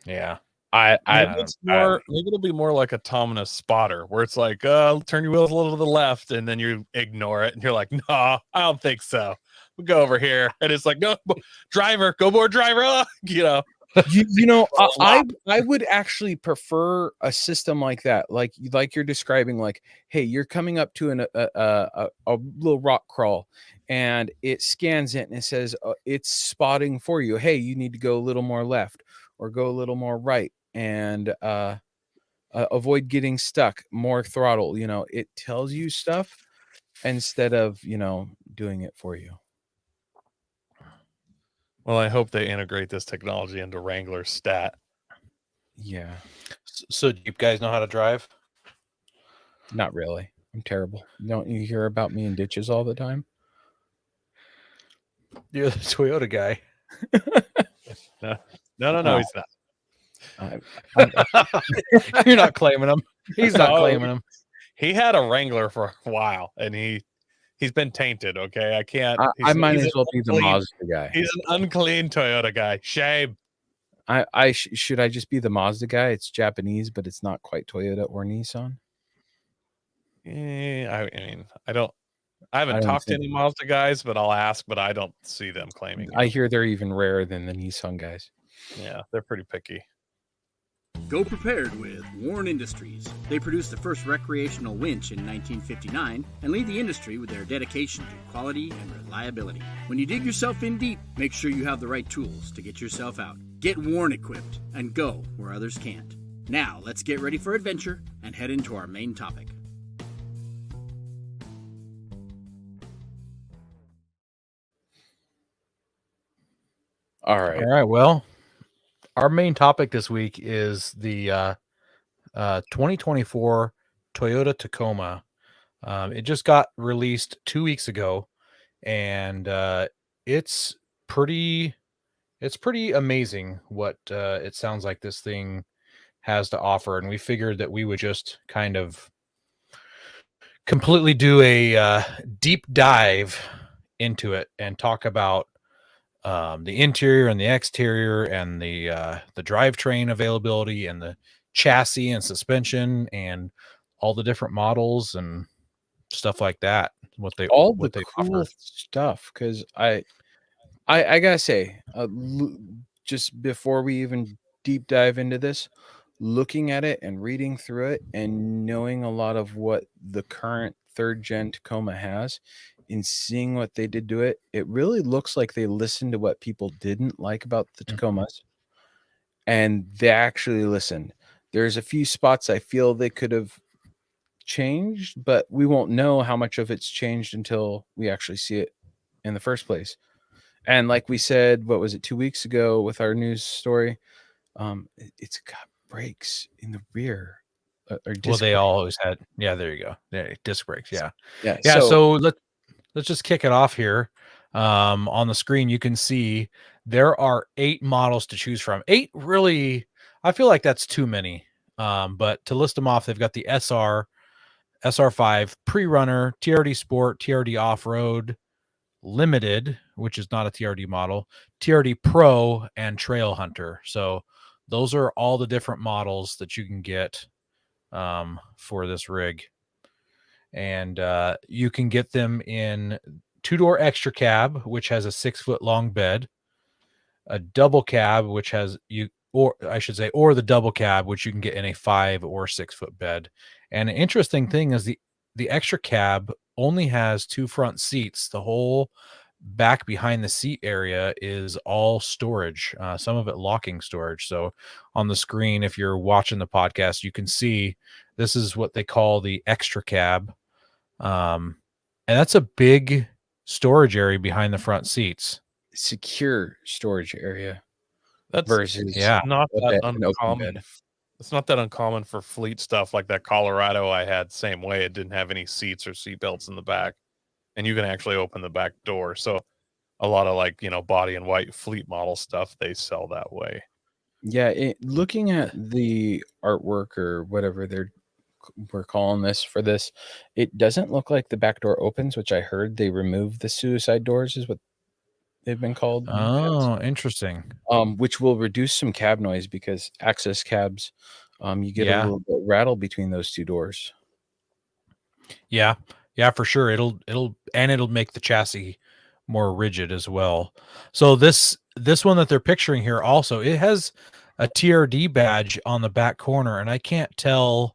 Yeah. Maybe it'll be more like autonomous spotter, where it's like, turn your wheels a little to the left, and then you ignore it, and you're like, no, I don't think so. We'll go over here, and it's like, no, driver, go more driver, you know. You know, I would actually prefer a system like that, like you're describing. Like, hey, you're coming up to a little rock crawl, and it scans it and it says it's spotting for you. Hey, you need to go a little more left or go a little more right, and avoid getting stuck. More throttle. You know, it tells you stuff instead of doing it for you. Well, I hope they integrate this technology into Wrangler Stat. Yeah. So do you guys know how to drive? Not really. I'm terrible. Don't you hear about me in ditches all the time? You're the Toyota guy. No, he's not. You're not claiming him. He's not claiming him. He had a Wrangler for a while, and he's been tainted. Okay, I can't. I might as well be the Mazda guy. He's an unclean Toyota guy. Shame. Should I just be the Mazda guy? It's Japanese, but it's not quite Toyota or Nissan. I mean, I haven't talked to any Mazda guys, but I'll ask. But I don't see them claiming. I hear they're even rarer than the Nissan guys. Yeah, they're pretty picky. Go prepared with Warren Industries. They produced the first recreational winch in 1959 and lead the industry with their dedication to quality and reliability. When you dig yourself in deep, make sure you have the right tools to get yourself out. Get Warren equipped and go where others can't. Now, let's get ready for adventure and head into our main topic. All right. All right. Well, our main topic this week is the 2024 Toyota Tacoma. It just got released 2 weeks ago, and it's pretty amazing what it sounds like this thing has to offer. And we figured that we would just kind of completely do a deep dive into it and talk about the interior and the exterior and the drivetrain availability and the chassis and suspension and all the different models and stuff like that. What they Cool offer. stuff. Because I gotta say, just before we even deep dive into this, looking at it and reading through it and knowing a lot of what the current third gen Tacoma has, and seeing what they did to it, it really looks like they listened to what people didn't like about the Tacomas, and they actually listened. There's a few spots I feel they could have changed, but we won't know how much of it's changed until we actually see it in the first place. And like we said, what was it, 2 weeks ago with our news story? It's got brakes in the rear. Or Well, disc they brakes. always had. Yeah, there you go. Yeah, disc brakes. Yeah. Yeah. So let's just kick it off here. On the screen, you can see there are 8 models to choose from. 8 really, I feel like that's too many. But to list them off, they've got the SR5, Pre-Runner, TRD Sport, TRD Off-Road, Limited, which is not a TRD model, TRD Pro, and Trail Hunter. So those are all the different models that you can get for this rig. And you can get them in 2-door extra cab, which has a 6-foot long bed, a double cab, which has or the double cab, which you can get in a 5 or 6-foot bed. And an interesting thing is the extra cab only has 2 front seats. The whole back behind the seat area is all storage, some of it locking storage. So on the screen, if you're watching the podcast, you can see this is what they call the extra cab. And that's a big storage area behind the front seats. Secure storage area. That's versus not a that bed, an open uncommon. bed. It's not that uncommon for fleet stuff like that Colorado I had. Same way, it didn't have any seats or seat belts in the back, and you can actually open the back door. So a lot of body and white fleet model stuff they sell that way. Yeah, looking at the artwork or whatever we're calling this for this, it doesn't look like the back door opens, which I heard they removed the suicide doors is what they've been called. Oh, interesting. Which will reduce some cab noise because access cabs, you get a Yeah. little bit rattle between those 2 doors. Yeah, for sure. It'll make the chassis more rigid as well. So this one that they're picturing here also, it has a TRD badge on the back corner, and I can't tell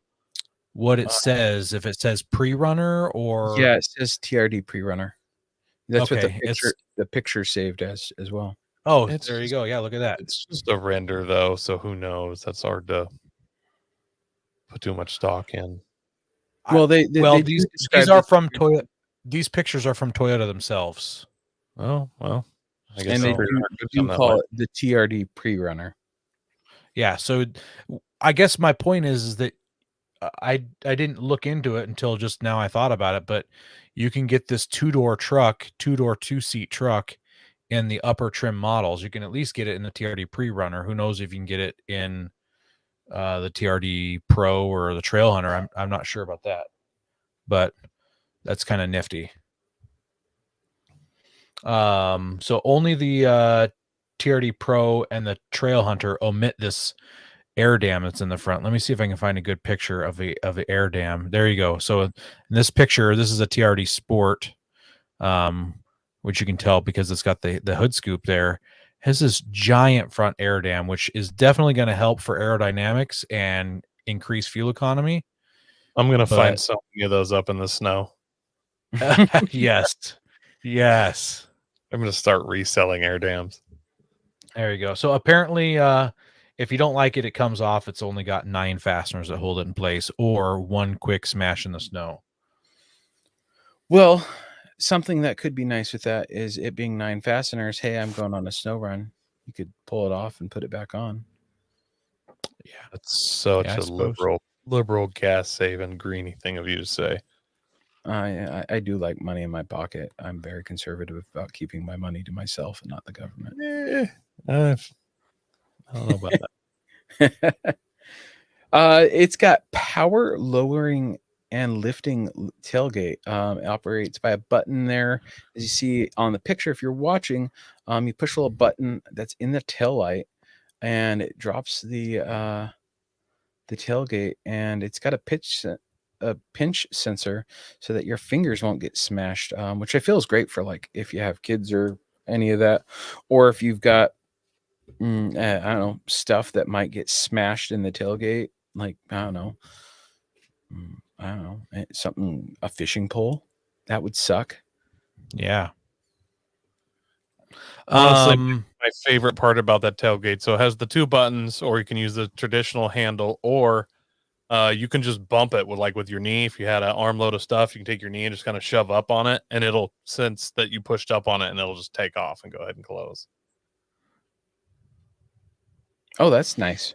what it says, if it says Pre-Runner or Yeah, it says TRD Pre-Runner. That's what Okay, the picture saved as well. Oh, It's there you just- go. Yeah, look at that. It's just a render though, so who knows? That's hard to put too much stock in. Well, they do these describe are this- from Toyota. These pictures are from Toyota themselves. Oh well, I guess and they Pre-Runner could do come that call way. it the TRD Pre-Runner. Yeah, so I guess my point is that I didn't look into it until just now. I thought about it, but you can get this 2-door truck, 2-door 2-seat truck in the upper trim models. You can at least get it in the TRD Pre-Runner. Who knows if you can get it in the TRD Pro or the Trail Hunter? I'm not sure about that, but that's kind of nifty. So only the TRD Pro and the Trail Hunter omit this air dam that's in the front. Let me see if I can find a good picture of the air dam. There you go. So in this picture, this is a TRD Sport, which you can tell because it's got the hood scoop there, has this giant front air dam, which is definitely going to help for aerodynamics and increase fuel economy. I'm gonna find But so many of those up in the snow. yes, yes. I'm gonna start reselling air dams. There you go. So apparently, if you don't like it, it comes off. It's only got 9 fasteners that hold it in place, or one quick smash in the snow. Well, something that could be nice with that is it being 9 fasteners. Hey, I'm going on a snow run. You could pull it off and put it back on. Yeah, That's such Yeah, I a suppose. liberal gas saving greeny thing of you to say. I do like money in my pocket. I'm very conservative about keeping my money to myself and not the government. I don't know about that. It's got power lowering and lifting tailgate. It operates by a button there. As you see on the picture, if you're watching, you push a little button that's in the tail light, and it drops the tailgate, and it's got a pinch sensor so that your fingers won't get smashed, which I feel is great for like if you have kids or any of that, or if you've got I don't know, stuff that might get smashed in the tailgate, like I don't know, something, a fishing pole that would suck. Yeah. Honestly, my favorite part about that tailgate. So it has the 2 buttons, or you can use the traditional handle, or you can just bump it with your knee. If you had an armload of stuff, you can take your knee and just kind of shove up on it, and it'll sense that you pushed up on it, and it'll just take off and go ahead and close. Oh, that's nice.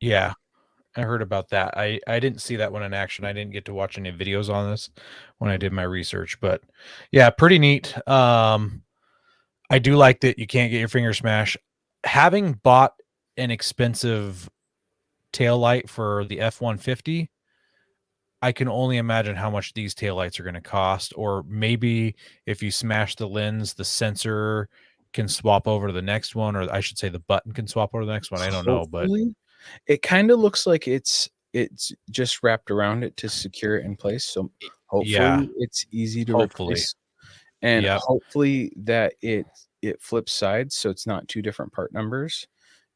Yeah, I heard about that. I didn't see that one in action. I didn't get to watch any videos on this when I did my research, but yeah, pretty neat. I do like that you can't get your finger smashed. Having bought an expensive tail light for the F-150, I can only imagine how much these taillights are going to cost. Or maybe if you smash the lens, the sensor can swap over to the next one, or I should say the button can swap over to the next one. I don't know, but Hopefully, it kind of looks like it's just wrapped around it to secure it in place. So hopefully yeah, it's easy to hopefully. replace, and Yep. hopefully that it flips sides, so it's not 2 different part numbers.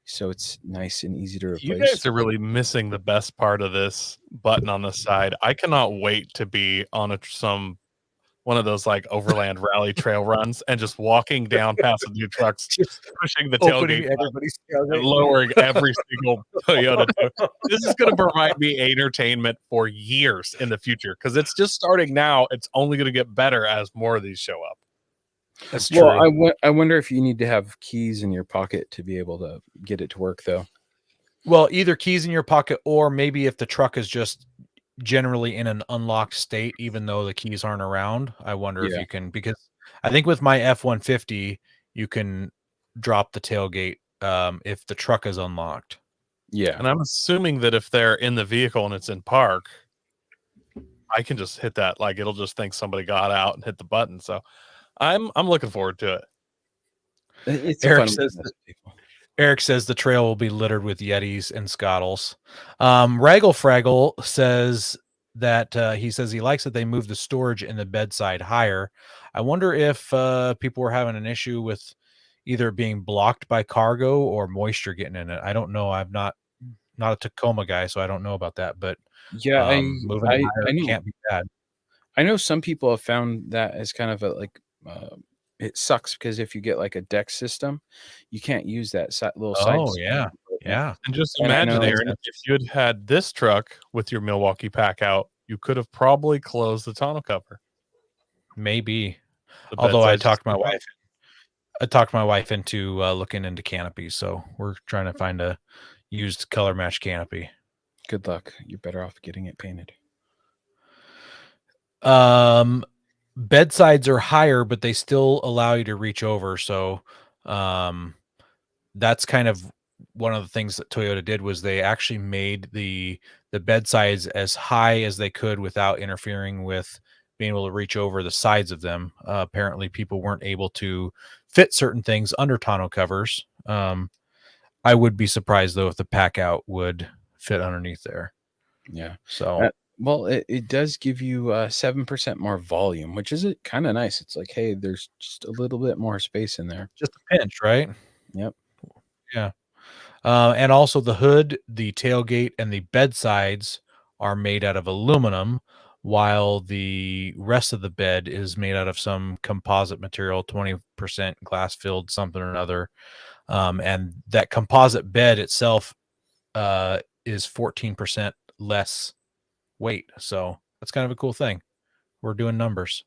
So it's nice and easy to You replace. guys are really missing the best part of this button on the side. I cannot wait to be on one of those like overland rally trail runs and just walking down past the new trucks, pushing the tailgate everybody's and lowering every single Toyota. This is going to provide me entertainment for years in the future, because it's just starting now. It's only going to get better as more of these show up. That's true. Well, I wonder if you need to have keys in your pocket to be able to get it to work, though. Well, either keys in your pocket, or maybe if the truck is just generally in an unlocked state, even though the keys aren't around, I wonder if Yeah. you can, because I think with my F-150, you can drop the tailgate if the truck is unlocked. Yeah. And I'm assuming that if they're in the vehicle and it's in park, I can just hit that. Like, it'll just think somebody got out and hit the button. So I'm looking forward to it. It's Eric fun says business, people. Eric says the trail will be littered with Yetis and Scottles. Raggle Fraggle says that he says he likes that they moved the storage in the bedside higher. I wonder if people were having an issue with either being blocked by cargo or moisture getting in it. I don't know. I'm not a Tacoma guy, so I don't know about that. But Yeah, moving I higher know. can't be bad. I know some people have found that as kind of a like it sucks, because if you get like a deck system, you can't use that little side. Oh yeah, yeah. And just And I imagine, know- Aaron, if you had had this truck with your Milwaukee pack out, you could have probably closed the tonneau cover. Maybe. The Although I bedside's talked just my wife into looking into canopies, so we're trying to find a used color match canopy. Good luck. You're better off getting it painted. Bedsides are higher, but they still allow you to reach over. So that's kind of one of the things that Toyota did, was they actually made the bedsides as high as they could without interfering with being able to reach over the sides of them. Apparently people weren't able to fit certain things under tonneau covers. I would be surprised though if the pack out would fit underneath there. Yeah. So Well, it does give you 7% more volume, which is kind of nice. It's like, hey, there's just a little bit more space in there. Just a pinch, right? Yep. Yeah. And also the hood, the tailgate, and the bed sides are made out of aluminum, while the rest of the bed is made out of some composite material, 20% glass filled, something or another. And that composite bed itself is 14% less weight. So that's kind of a cool thing. We're doing numbers.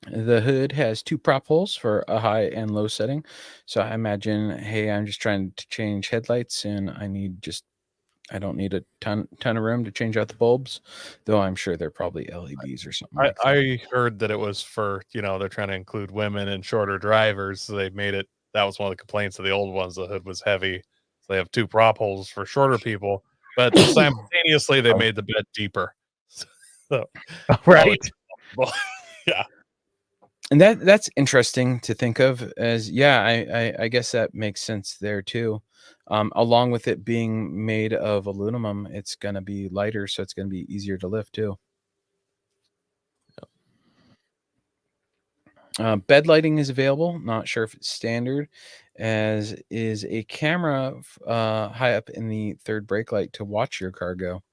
The hood has 2 prop holes for a high and low setting. So I imagine, hey, I'm just trying to change headlights and I don't need a ton of room to change out the bulbs, though I'm sure they're probably LEDs or something like that. I heard that it was for, they're trying to include women and shorter drivers. So they made it, that was one of the complaints of the old ones. The hood was heavy. So they have 2 prop holes for shorter people, but simultaneously they made the bed deeper. So, Right. well, yeah. And that's interesting to think of as, I guess that makes sense there too. Along with it being made of aluminum, it's going to be lighter, so it's going to be easier to lift too. Bed lighting is available. Not sure if it's standard, as is a camera high up in the third brake light to watch your car go.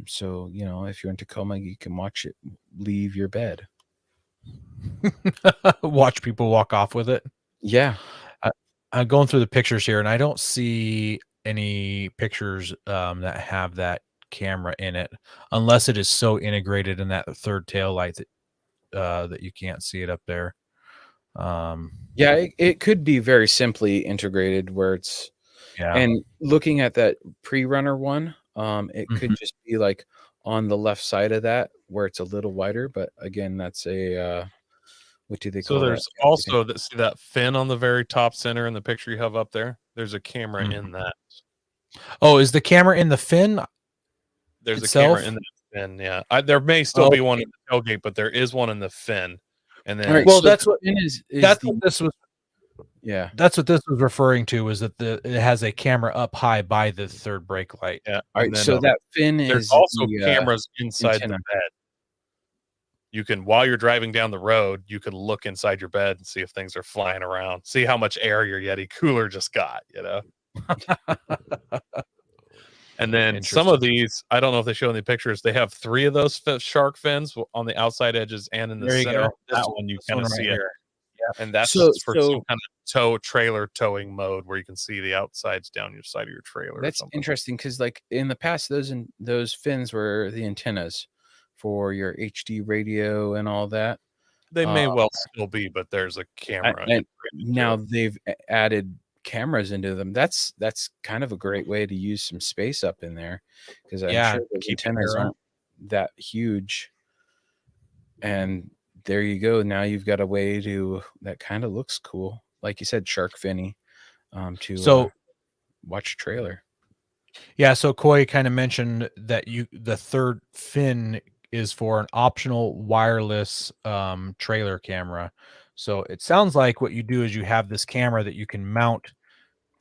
So, if you're in Tacoma, you can watch it leave your bed. Watch people walk off with it. Yeah. I'm going through the pictures here, and I don't see any pictures that have that camera in it, unless it is so integrated in that third tail light that you can't see it up there. Yeah, it could be very simply integrated where it's, Yeah. and looking at that pre-runner one, it could Mhm. just be like on the left side of that where it's a little wider. But again, that's a what do they So call that? there's also see that fin on the very top center in the picture you have up there. There's a camera Mhm. in that. Oh, is the camera in the fin? There's itself? a camera in the fin. Yeah, there may still be one in the tailgate, but there is one in the fin. And then, All right, Well, so that's the what fin is that's the what this was. yeah. That's what this was referring to. Is that it has a camera up high by the third brake light? yeah. All And right, then so that fin there's is also the cameras inside antenna. the bed. You can, while you're driving down the road, you can look inside your bed and see if things are flying around. See how much air your Yeti cooler just got. And then some of these, I don't know if they show in the pictures, they have 3 of those shark fins on the outside edges and in the There you center. go. That one you This kind one of right see it. here. And that's So for some kind of trailer towing mode where you can see the outsides down your side of your trailer. that's or something. interesting because, like, in the past, those fins were the antennas for your HD radio and all that. They may well still be, but there's a camera. And now they've added cameras into them. That's kind of a great way to use some space up in there, because I'm sure those keep the antennas air up. aren't that huge. And there you go. Now you've got a way to that kind of looks cool, like you said, shark finny, to watch a trailer. Yeah, so Coy kind of mentioned that the third fin is for an optional wireless trailer camera. So it sounds like what you do is you have this camera that you can mount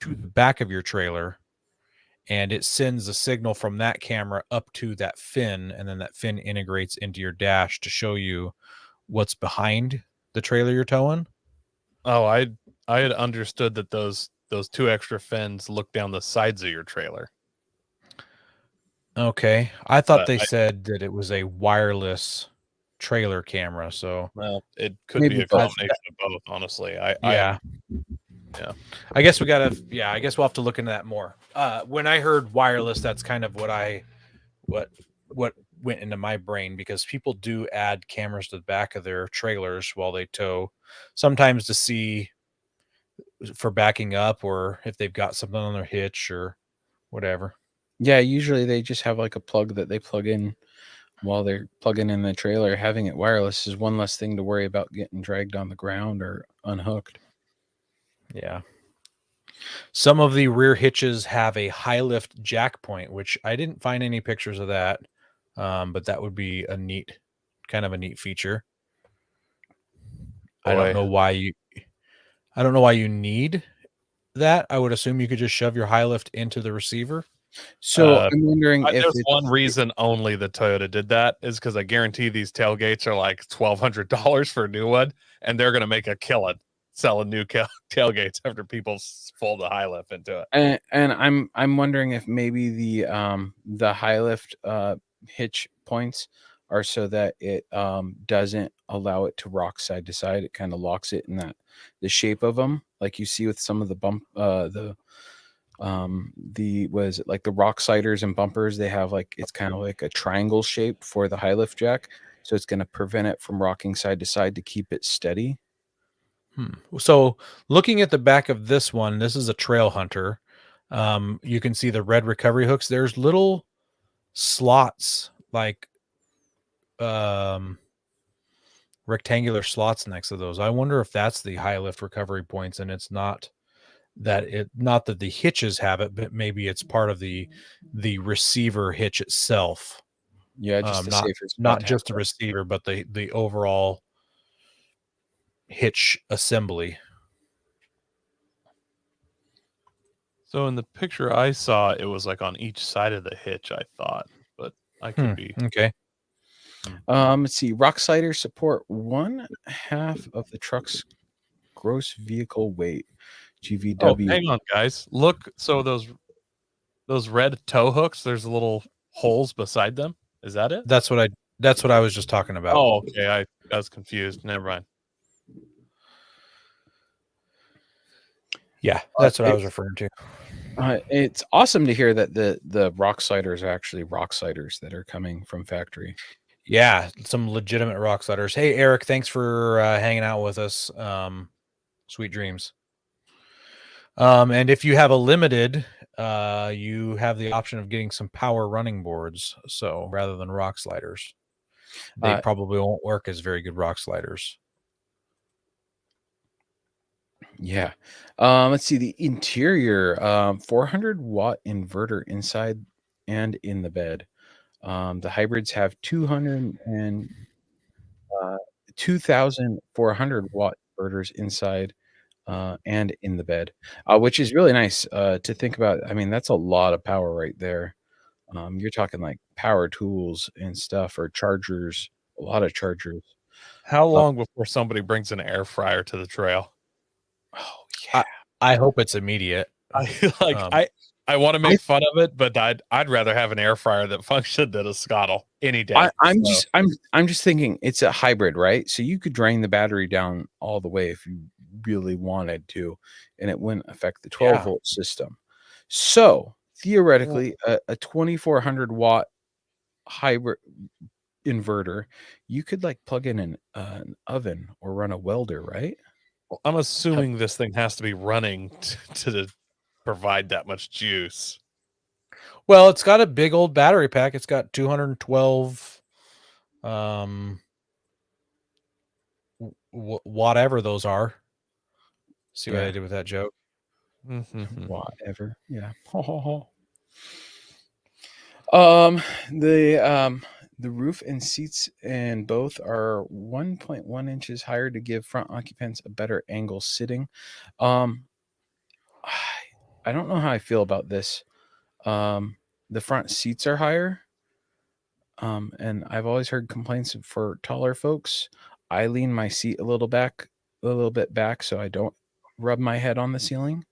to the back of your trailer, and it sends a signal from that camera up to that fin, and then that fin integrates into your dash to show you what's behind the trailer you're towing. Oh, I had understood that those 2 extra fins look down the sides of your trailer. Okay. I thought But they said that it was a wireless trailer camera, so Well, it could Maybe be a both. combination of both, honestly. yeah. I guess we'll have to look into that more. When I heard wireless, that's kind of what went into my brain, because people do add cameras to the back of their trailers while they tow, sometimes to see for backing up or if they've got something on their hitch or whatever. Yeah, usually they just have like a plug that they plug in while they're plugging in the trailer. Having it wireless is one less thing to worry about getting dragged on the ground or unhooked. Yeah. Some of the rear hitches have a high lift jack point, which I didn't find any pictures of that. But that would be a neat feature. I don't know why you need that. I would assume you could just shove your high lift into the receiver. So I'm wondering if there's one reason only the Toyota did that is because I guarantee these tailgates are like $1,200 for a new one, and they're going to make a killing selling new tailgates after people fold the high lift into it. And I'm wondering if maybe the high lift hitch points are so that it doesn't allow it to rock side to side. It kind of locks it in the shape of them, like you see with some of the was it like the rock sliders and bumpers, they have like, it's kind of like a triangle shape for the high lift jack, so it's going to prevent it from rocking side to side to keep it steady. So looking at the back of this one, this is a Trail Hunter. You can see the red recovery hooks. There's little slots, like rectangular slots next to those. I wonder if that's the high lift recovery points, and it's not that the hitches have it, but maybe it's part of the receiver hitch itself. Yeah, just not just the receiver, but the overall hitch assembly. So in the picture I saw, it was like on each side of the hitch, I thought, but I could be. Okay. Let's see. Rock sliders support 1/2 of the truck's gross vehicle weight. GVW. Oh, hang on, guys. Look, so those red toe hooks, there's little holes beside them. Is that it? That's what I was just talking about. Oh, okay. I was confused. Never mind. Yeah, that's what I was referring to. It's awesome to hear that the rock sliders are actually rock sliders that are coming from factory. Yeah, some legitimate rock sliders. Hey, Eric, thanks for hanging out with us. Sweet dreams. And if you have a limited, you have the option of getting some power running boards. So rather than rock sliders, they probably won't work as very good rock sliders. Yeah. Let's see the interior, 400-watt inverter inside and in the bed. The hybrids have 2,400-watt inverters inside and in the bed, which is really nice to think about. I mean, that's a lot of power right there. You're talking like power tools and stuff, or chargers, a lot of chargers. How long before somebody brings an air fryer to the trail? Oh yeah. I hope it's immediate. I want to make fun of it, but I'd rather have an air fryer that functioned at a scuttle any day. I'm just thinking it's a hybrid, right? So you could drain the battery down all the way if you really wanted to, and it wouldn't affect the 12-volt system. So theoretically, a 2,400-watt hybrid inverter, you could like plug in an oven or run a welder, right? Well, I'm assuming this thing has to be running to provide that much juice. Well, it's got a big old battery pack. It's got 212 whatever those are. See what I did with that joke? Whatever. Yeah. The roof and seats and both are 1.1 inches higher to give front occupants a better angle sitting. I don't know how I feel about this. The front seats are higher. And I've always heard complaints for taller folks. I lean my seat a little bit back so I don't rub my head on the ceiling.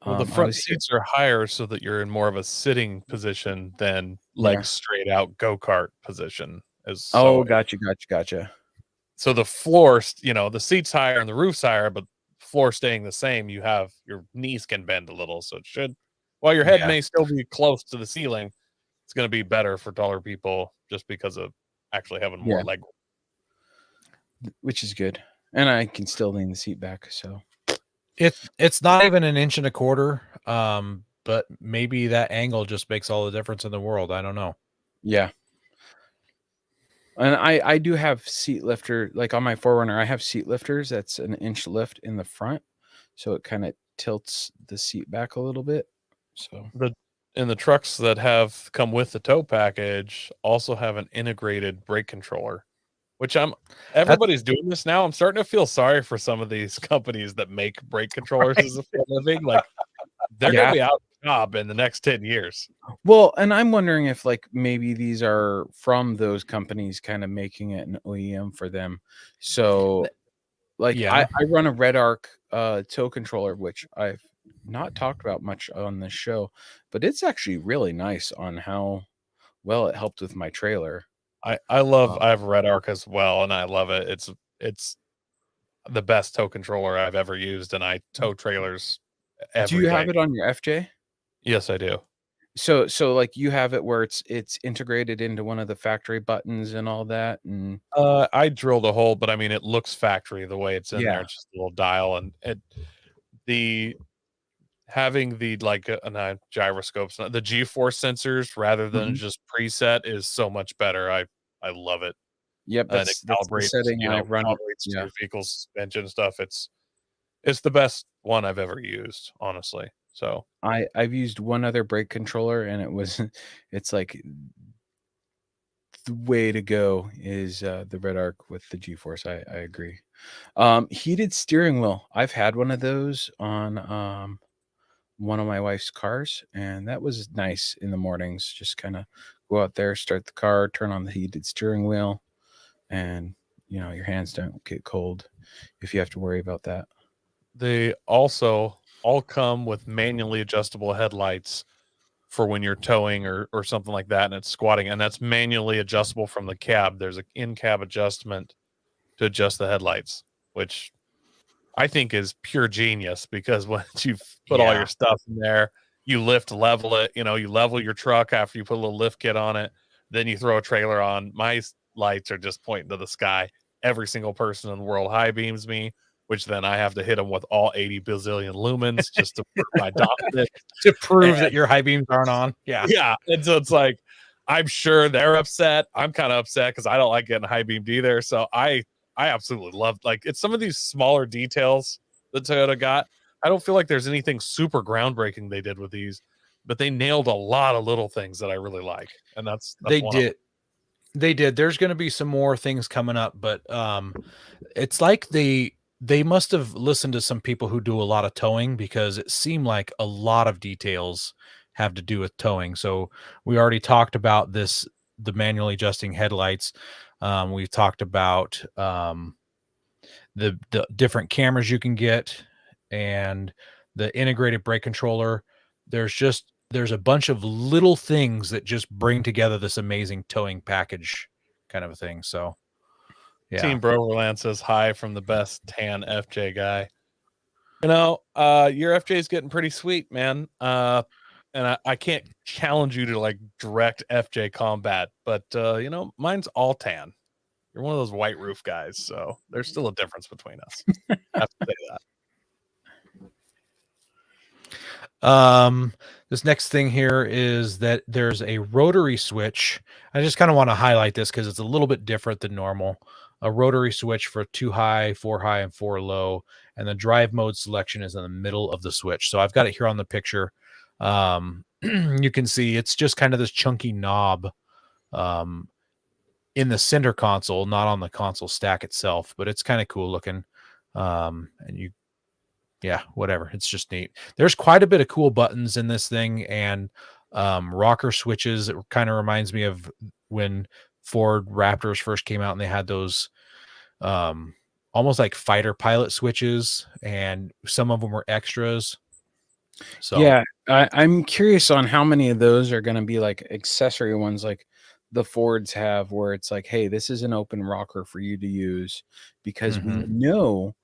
Well, the front seats are higher so that you're in more of a sitting position than legs straight out go-kart position. Gotcha. So the floor, the seat's higher and the roof's higher, but floor staying the same, you have your knees can bend a little. So it should, while your head may still be close to the ceiling, it's going to be better for taller people just because of actually having more leg room. Which is good. And I can still lean the seat back, so it's not even 1.25 inches, but maybe that angle just makes all the difference in the world. I don't know. Yeah. And I do have seat lifter, like on my 4Runner, I have seat lifters. That's an inch lift in the front, so it kind of tilts the seat back a little bit. So the trucks that have come with the tow package also have an integrated brake controller, which everybody's doing this now. I'm starting to feel sorry for some of these companies that make brake controllers as a living. Like they're going to be out of job in the next 10 years. Well, and I'm wondering if like maybe these are from those companies kind of making it an OEM for them. So like Yeah. I run a Red Arc tow controller, which I've not talked about much on this show, but it's actually really nice on how well it helped with my trailer. I have Red Arc as well, and I love it. It's the best tow controller I've ever used, and I tow trailers every Do you day. have it on your FJ? Yes, I do. So like you have it where it's integrated into one of the factory buttons and all that, and I drilled a hole, but I mean, it looks factory the way it's in Yeah. there. It's just a little dial, and having the gyroscopes, the G-force sensors rather than just preset is so much better. I love it. Yep, And it that's the calibrates, setting I've run. calibrates to Yeah. your vehicle's suspension stuff. It's the best one I've ever used, honestly. So I've used one other brake controller, and it's like the way to go is the Red Arc with the G-force. I agree. Heated steering wheel. I've had one of those on one of my wife's cars, and that was nice in the mornings. Just kind of go out there, start the car, turn on the heated steering wheel, and your hands don't get cold if you have to worry about that. they also all come with manually adjustable headlights for when you're towing or something like that, and it's squatting, and that's manually adjustable from the cab. There's an in-cab adjustment to adjust the headlights, which I think is pure genius, because once you put all Yeah. your stuff in there, you level it, you level your truck after you put a little lift kit on it, then you throw a trailer on. My lights are just pointing to the sky. Every single person in the world high beams me, which then I have to hit them with all 80 bazillion lumens just to prove my dominance. To prove that your high beams aren't on. Yeah. Yeah. And so it's like, I'm sure they're upset. I'm kind of upset because I don't like getting high beamed either. So I absolutely love, it's some of these smaller details that Toyota got. I don't feel like there's anything super groundbreaking they did with these, but they nailed a lot of little things that I really like. And that's They one of them. did. They did. There's going to be some more things coming up, but it's like they must have listened to some people who do a lot of towing, because it seemed like a lot of details have to do with towing. So we already talked about the manually adjusting headlights. We've talked about the different cameras you can get, and the integrated brake controller. There's a bunch of little things that just bring together this amazing towing package kind of a thing. So yeah. Team Broverland says hi from the best tan FJ guy. Your FJ is getting pretty sweet, man. And I can't challenge you to direct FJ combat, but mine's all tan. You're one of those white roof guys, so there's still a difference between us. I have to say that. This next thing here is that there's a rotary switch. I just kind of want to highlight this because it's a little bit different than normal. A rotary switch for 2 high, 4 high, and 4 low, and the drive mode selection is in the middle of the switch. So I've got it here on the picture. You can see it's just kind of this chunky knob in the center console, not on the console stack itself, but it's kind of cool looking. Yeah, whatever. It's just neat. There's quite a bit of cool buttons in this thing, and rocker switches. It kind of reminds me of when Ford Raptors first came out, and they had those almost like fighter pilot switches, and some of them were extras. So yeah, I'm curious on how many of those are going to be like accessory ones, like the Fords have, where it's like, hey, this is an open rocker for you to use, because we know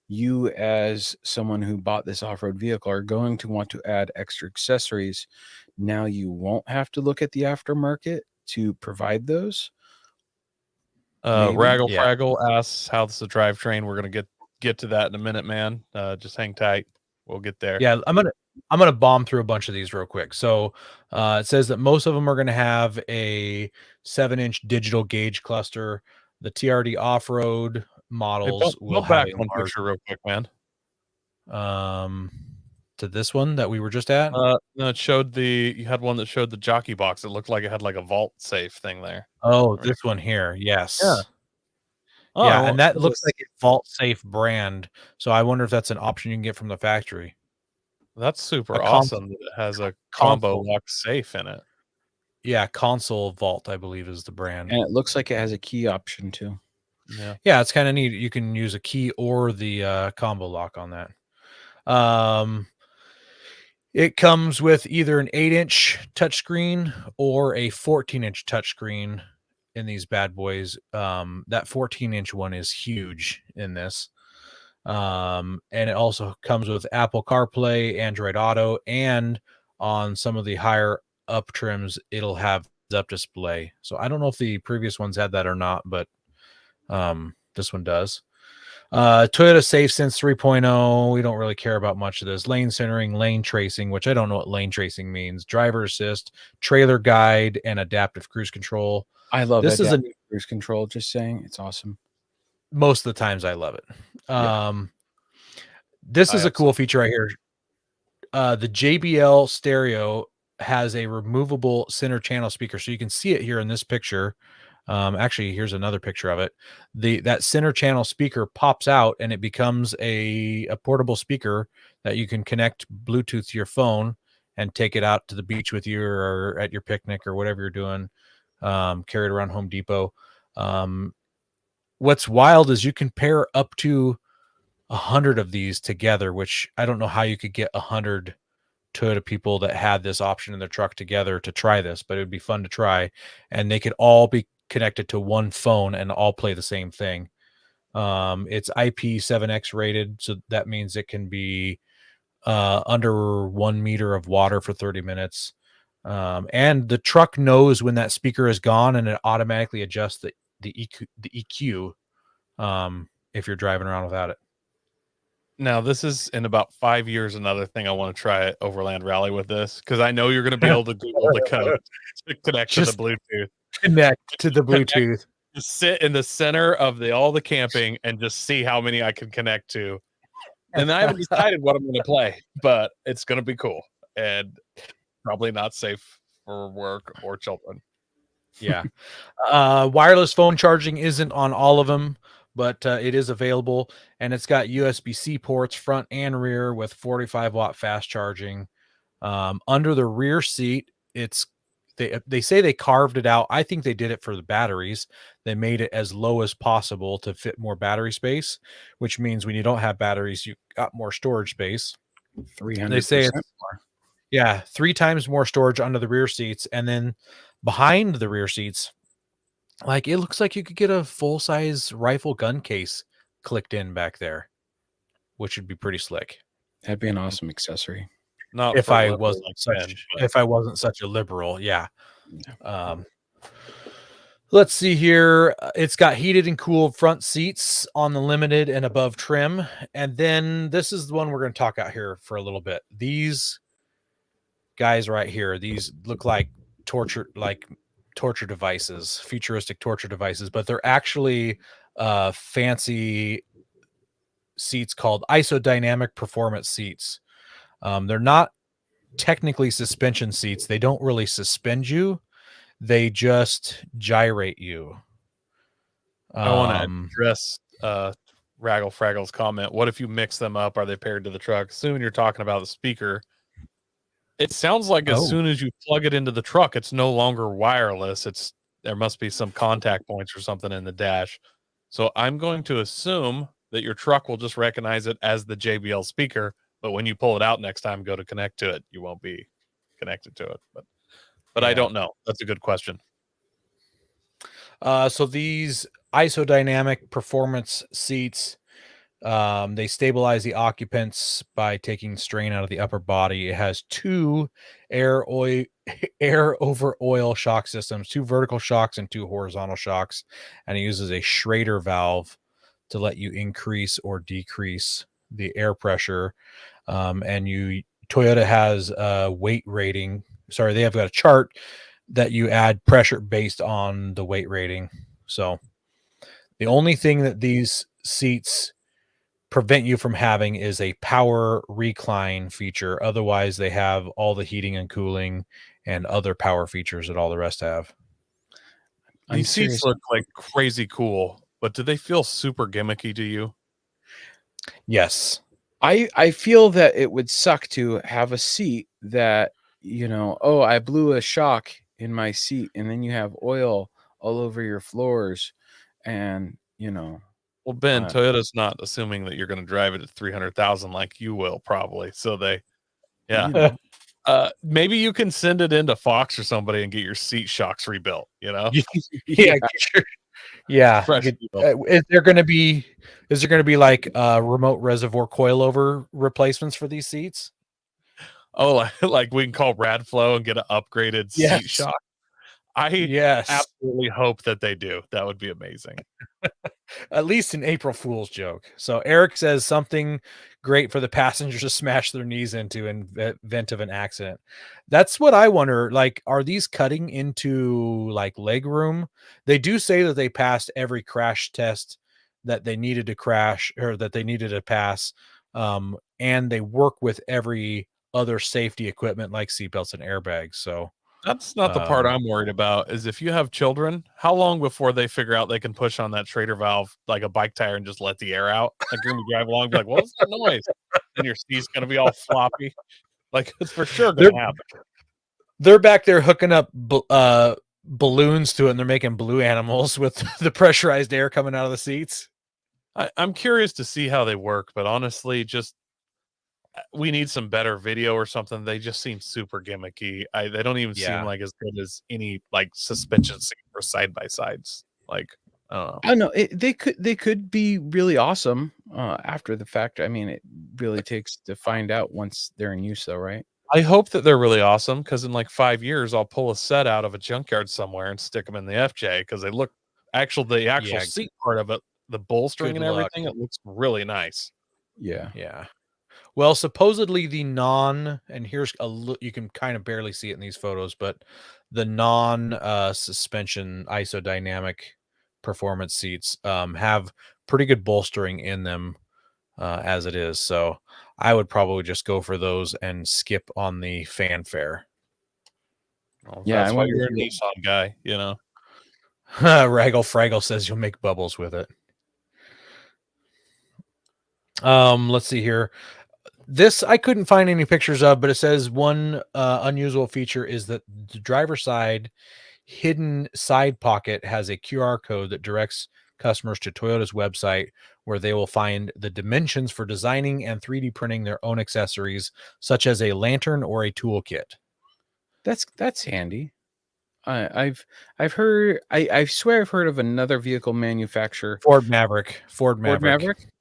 you, as someone who bought this off-road vehicle, are going to want to add extra accessories. Now you won't have to look at the aftermarket to provide those. Raggle Fraggle asks, how's the drivetrain? We're gonna get to that in a minute, man. Just hang tight. We'll get there. Yeah, I'm gonna bomb through a bunch of these real quick. So it says that most of them are gonna have a 7-inch digital gauge cluster. The TRD off-road models will have back one picture real quick, man. To this one that we were just at. No, it showed you had one that showed the jockey box. It looked like it had like a vault safe thing there. Oh, this one here. Yes. Yeah. Oh, yeah, and that looks like a vault safe brand. So I wonder if that's an option you can get from the factory. That's super A awesome that it has a combo console. lock safe in it. Yeah, Console Vault, I believe, is the brand. And it looks like it has a key option too. Yeah. Yeah, it's kind of neat. You can use a key or the combo lock on that. It comes with either an 8-inch touchscreen or a 14-inch touchscreen in these bad boys. That 14-inch one is huge in this. And it also comes with Apple CarPlay, Android Auto, and on some of the higher up trims, it'll have up display. So I don't know if the previous ones had that or not, but this one does. Toyota SafeSense 3.0. We don't really care about much of this. Lane centering, lane tracing, which I don't know what lane tracing means. Driver assist, trailer guide, and adaptive cruise control. I love This is adaptive cruise control. Just saying, it's awesome. Most of the times I love it. Yeah. This I is a have cool some- feature right here. The JBL stereo has a removable center channel speaker, so you can see it here in this picture. Actually, here's another picture of it. That center channel speaker pops out and it becomes a portable speaker that you can connect Bluetooth to your phone and take it out to the beach with you or at your picnic or whatever you're doing. Carry it around Home Depot. What's wild is you can pair up to 100 of these together, which I don't know how you could get 100 Toyota people that had this option in their truck together to try this, but it would be fun to try. And they could all be connected to one phone and all play the same thing. It's IP7X rated, so that means it can be under 1 meter of water for 30 minutes. And the truck knows when that speaker is gone, and it automatically adjusts the EQ if you're driving around without it. Now, this is in about 5 years. Another thing I want to try at Overland Rally with this, because I know you're going to be able to Google the code to connect to the Bluetooth. Connect to the Bluetooth. Just sit in the center of all the camping and just see how many I can connect to. And I haven't decided what I'm going to play, but it's going to be cool and probably not safe for work or children. Yeah. Wireless phone charging isn't on all of them, but it is available, and it's got USB-C ports front and rear with 45-watt fast charging. Under the rear seat, they say they carved it out. I think they did it for the batteries. They made it as low as possible to fit more battery space, which means when you don't have batteries, you got more storage space. 300%. They say it's more. 3 times more storage under the rear seats, and then behind the rear seats, like it looks like you could get a full-size rifle gun case clicked in back there, which would be pretty slick. That'd be an awesome accessory. Not If for I liberals wasn't like such Ben, but if I wasn't such a liberal, yeah. Let's see here. It's got heated and cooled front seats on the limited and above trim. And then this is the one we're going to talk out here for a little bit. These guys right here, these look like torture devices, futuristic torture devices, but they're actually fancy seats called isodynamic performance seats. They're not technically suspension seats. They don't really suspend you. They just gyrate you. I want to address Raggle Fraggle's comment. What if you mix them up? Are they paired to the truck? Soon you're talking about the speaker. It sounds like as soon as you plug it into the truck, it's no longer wireless. There must be some contact points or something in the dash. So I'm going to assume that your truck will just recognize it as the JBL speaker, but when you pull it out next time, go to connect to it, you won't be connected to it. But I don't know. That's a good question. So these isodynamic performance seats, they stabilize the occupants by taking strain out of the upper body. It has 2 air over oil shock systems, 2 vertical shocks and 2 horizontal shocks, and it uses a Schrader valve to let you increase or decrease the air pressure. Toyota has a weight rating. Sorry, they have got a chart that you add pressure based on the weight rating. So the only thing that these seats prevent you from having is a power recline feature. Otherwise, they have all the heating and cooling and other power features that all the rest have. These seats look like crazy cool, but do they feel super gimmicky to you? Yes. I feel that it would suck to have a seat that, oh, I blew a shock in my seat, and then you have oil all over your floors, and Well, Ben, uh, Toyota's not assuming that you're going to drive it at 300,000 like you will probably. So yeah. you know, Maybe you can send it into Fox or somebody and get your seat shocks rebuilt. yeah, yeah. yeah. Fresh rebuilt. Is there going to be like remote reservoir coilover replacements for these seats? Oh, like we can call Radflow and get an upgraded seat Yes. shock. I Yes, absolutely hope that they do. That would be amazing. at least an April Fool's joke. So Eric says something great for the passengers to smash their knees into in event of an accident. That's what I wonder. Like, are these cutting into like leg room? They do say that they passed every crash test that they needed to crash or that they needed to pass, and they work with every other safety equipment like seatbelts and airbags. So That's not the part I'm worried about. Is if you have children, how long before they figure out they can push on that trader valve like a bike tire and just let the air out? Like you're gonna drive along, and be like, "What was that noise?" And your seat's gonna be all floppy. Like it's for sure gonna happen. they're back there hooking up balloons to it, and they're making blue animals with the pressurized air coming out of the seats. I'm curious to see how they work, but honestly, just we need some better video or something. They just seem super gimmicky. They don't even seem like as good as any like suspension seat or side by sides. Like I don't know. I don't know. They could be really awesome after the fact. I mean, it really takes to find out once they're in use, though, right? I hope that they're really awesome because in like 5 years, I'll pull a set out of a junkyard somewhere and stick them in the FJ because they look the actual seat part of it, the bolstering and everything. It looks really nice. Yeah. Well, supposedly the and here's you can kind of barely see it in these photos, but the suspension isodynamic performance seats have pretty good bolstering in them as it is. So I would probably just go for those and skip on the fanfare. Well, yeah, that's why you're a Nissan guy, Raggle Fraggle says you'll make bubbles with it. Let's see here. This I couldn't find any pictures of, but it says one unusual feature is that the driver's side hidden side pocket has a QR code that directs customers to Toyota's website where they will find the dimensions for designing and 3D printing their own accessories, such as a lantern or a toolkit. That's handy. I've heard. I swear I've heard of another vehicle manufacturer. Ford Maverick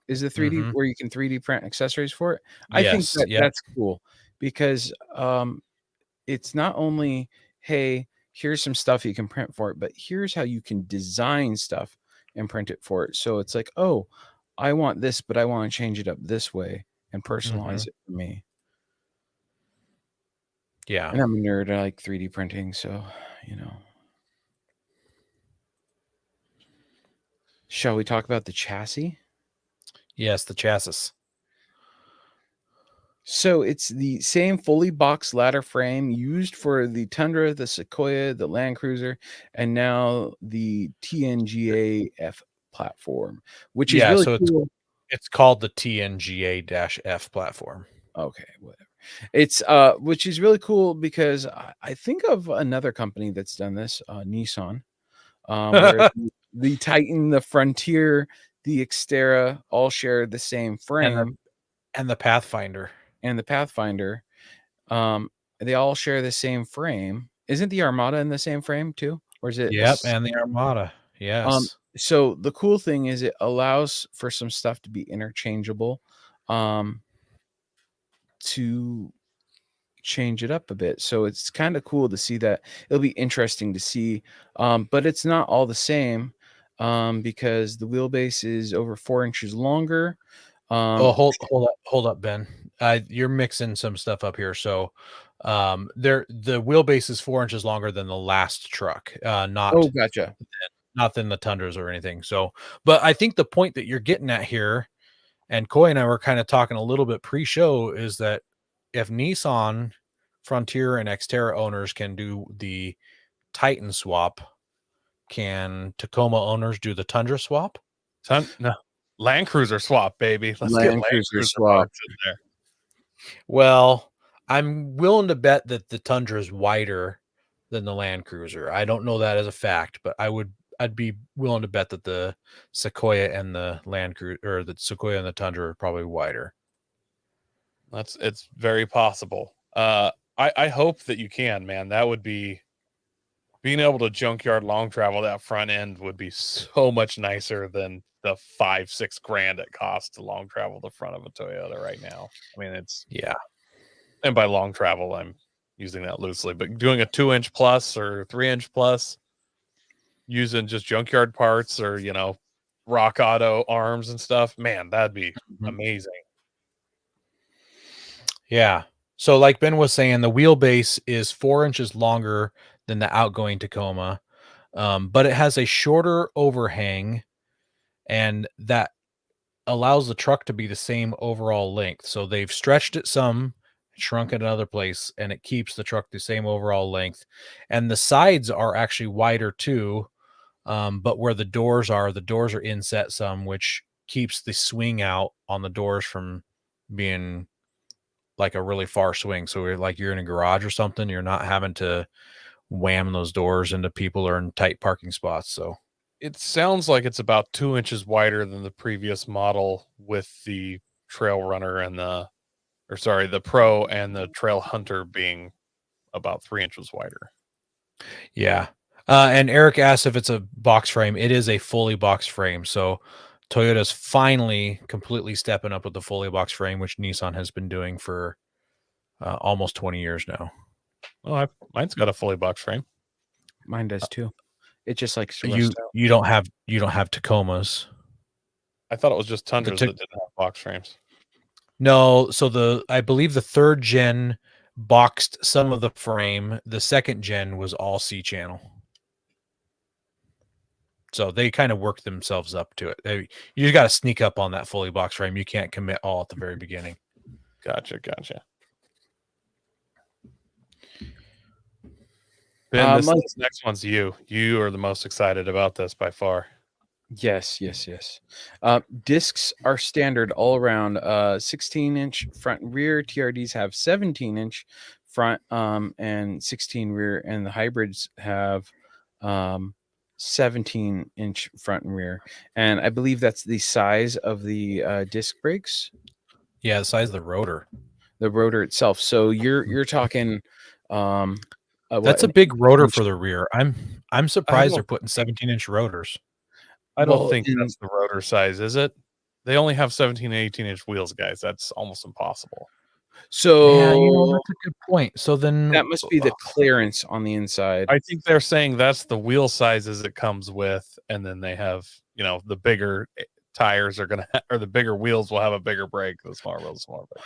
is the 3D where you can 3D print accessories for it. I Yes, think that's cool because it's not only, hey, here's some stuff you can print for it, but here's how you can design stuff and print it for it. So it's like, oh, I want this, but I want to change it up this way and personalize it for me. Yeah. And I'm a nerd. I like 3D printing, so Shall we talk about the chassis? Yes, the chassis. So it's the same fully boxed ladder frame used for the Tundra, the Sequoia, the Land Cruiser, and now the TNGA F platform, which is really cool. It's called the TNGA-F platform. Okay, whatever. It's which is really cool because I think of another company that's done this, Nissan, where the Titan, the Frontier, the Xterra all share the same frame, and the Pathfinder. They all share the same frame. Isn't the Armada in the same frame too, or is it? Yep, and the Armada. Yes. So the cool thing is it allows for some stuff to be interchangeable, to change it up a bit. So it's kind of cool to see that. It'll be interesting to see, but it's not all the same, because the wheelbase is over 4 inches longer. Hold up, Ben. You're mixing some stuff up here. So, the wheelbase is 4 inches longer than the last truck. Gotcha. Not than the Tundras or anything. So, but I think the point that you're getting at here, and Coy and I were kind of talking a little bit pre-show, is that if Nissan, Frontier, and Xterra owners can do the Titan swap, can Tacoma owners do the Tundra swap? No. Land Cruiser swap, baby. Let's get Land Cruiser swap in there. Well, I'm willing to bet that the Tundra is wider than the Land Cruiser. I don't know that as a fact, but I'd be willing to bet that the Sequoia and the Land Cruiser, or the Sequoia and the Tundra, are probably wider. It's very possible. I hope that you can, man. That would be, being able to junkyard long travel that front end would be so much nicer than the $5-6 grand it costs to long travel the front of a Toyota right now. I mean, it's, Yeah. and by long travel, I'm using that loosely, but doing a 2-inch plus or 3-inch plus, using just junkyard parts or, you know, Rock Auto arms and stuff, man, that'd be amazing. Yeah. So like Ben was saying, the wheelbase is 4 inches longer than the outgoing Tacoma, but it has a shorter overhang, and that allows the truck to be the same overall length. So they've stretched it some, shrunk it another place, and it keeps the truck the same overall length. And the sides are actually wider too, but where the doors are inset some, which keeps the swing out on the doors from being like a really far swing. So you're in a garage or something, you're not having to wham those doors into people or in tight parking spots. So it sounds like it's about 2 inches wider than the previous model, with the Trail Runner and the Pro and the Trail Hunter being about 3 inches wider. yeah. And Eric asked if it's a box frame. It is a fully box frame. So Toyota's finally completely stepping up with the fully box frame, which Nissan has been doing for almost 20 years now. Oh, mine's got a fully box frame. Mine does too. It just like you don't have Tacomas. I thought it was just Tundras that didn't have box frames. No, so I believe the 3rd gen boxed some of the frame. The 2nd gen was all C channel. So they kind of worked themselves up to it. You just got to sneak up on that fully box frame. You can't commit all at the very beginning. Gotcha. Ben, this next one's you. You are the most excited about this by far. Yes. Discs are standard all around. 16-inch front and rear. TRDs have 17-inch front and 16 rear, and the hybrids have 17-inch front and rear. And I believe that's the size of the disc brakes. Yeah, the size of the rotor. The rotor itself. So you're talking. That's a big rotor for the rear. I'm surprised they're putting 17-inch rotors. I don't think that's the rotor size, is it? They only have 17 and 18-inch wheels, guys. That's almost impossible. So yeah, that's a good point. So then that must be the clearance on the inside. I think they're saying that's the wheel sizes it comes with, and then they have, the bigger tires are gonna or the bigger wheels will have a bigger brake. The smaller wheels, smaller brake.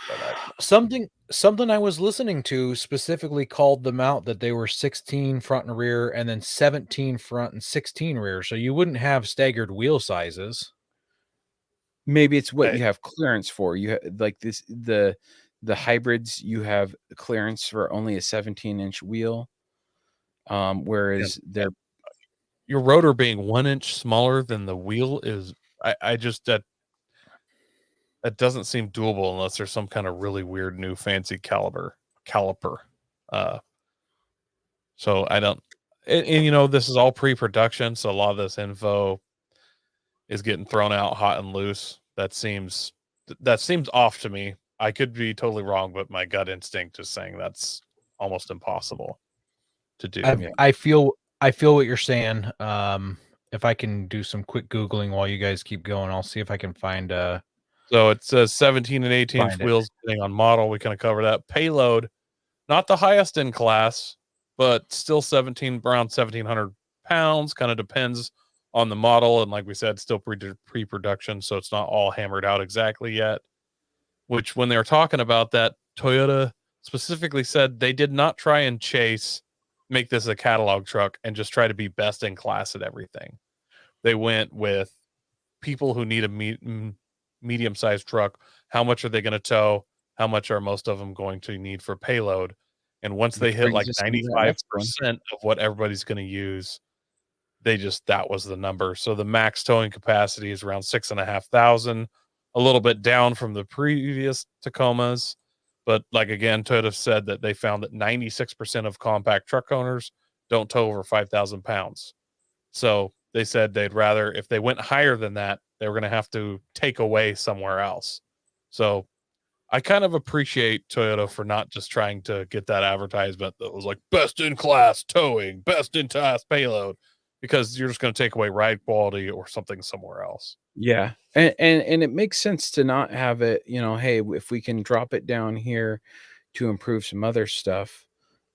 Something I was listening to specifically called them out that they were 16 front and rear, and then 17 front and 16 rear. So you wouldn't have staggered wheel sizes. Maybe it's what you have clearance for. You like this the hybrids. You have clearance for only a 17-inch wheel, whereas your rotor being 1 inch smaller than the wheel is. I just that doesn't seem doable unless there's some kind of really weird new fancy caliper. So I don't, and this is all pre-production, so a lot of this info is getting thrown out hot and loose. That seems off to me. I could be totally wrong, but my gut instinct is saying that's almost impossible to do. I feel what you're saying. If I can do some quick Googling while you guys keep going, I'll see if I can find so it says 17 and 18-inch wheels depending on model. We kind of cover that. Payload, not the highest in class, but still around 1,700 pounds. Kind of depends on the model, and like we said, still pre-production, so it's not all hammered out exactly yet. Which, when they were talking about that, Toyota specifically said they did not try and make this a catalog truck and just try to be best in class at everything. They went with people who need a medium-sized truck. How much are they going to tow? How much are most of them going to need for payload? And once they hit like 95% of what everybody's going to use, that was the number. So the max towing capacity is around 6,500, a little bit down from the previous Tacomas. But like again, Toyota said that they found that 96% of compact truck owners don't tow over 5,000 pounds. So they said they'd rather, if they went higher than that, they were going to have to take away somewhere else. So I kind of appreciate Toyota for not just trying to get that advertisement that was like best in class towing, best in class payload, because you're just going to take away ride quality or something somewhere else. Yeah. And it makes sense to not have it, hey, if we can drop it down here to improve some other stuff,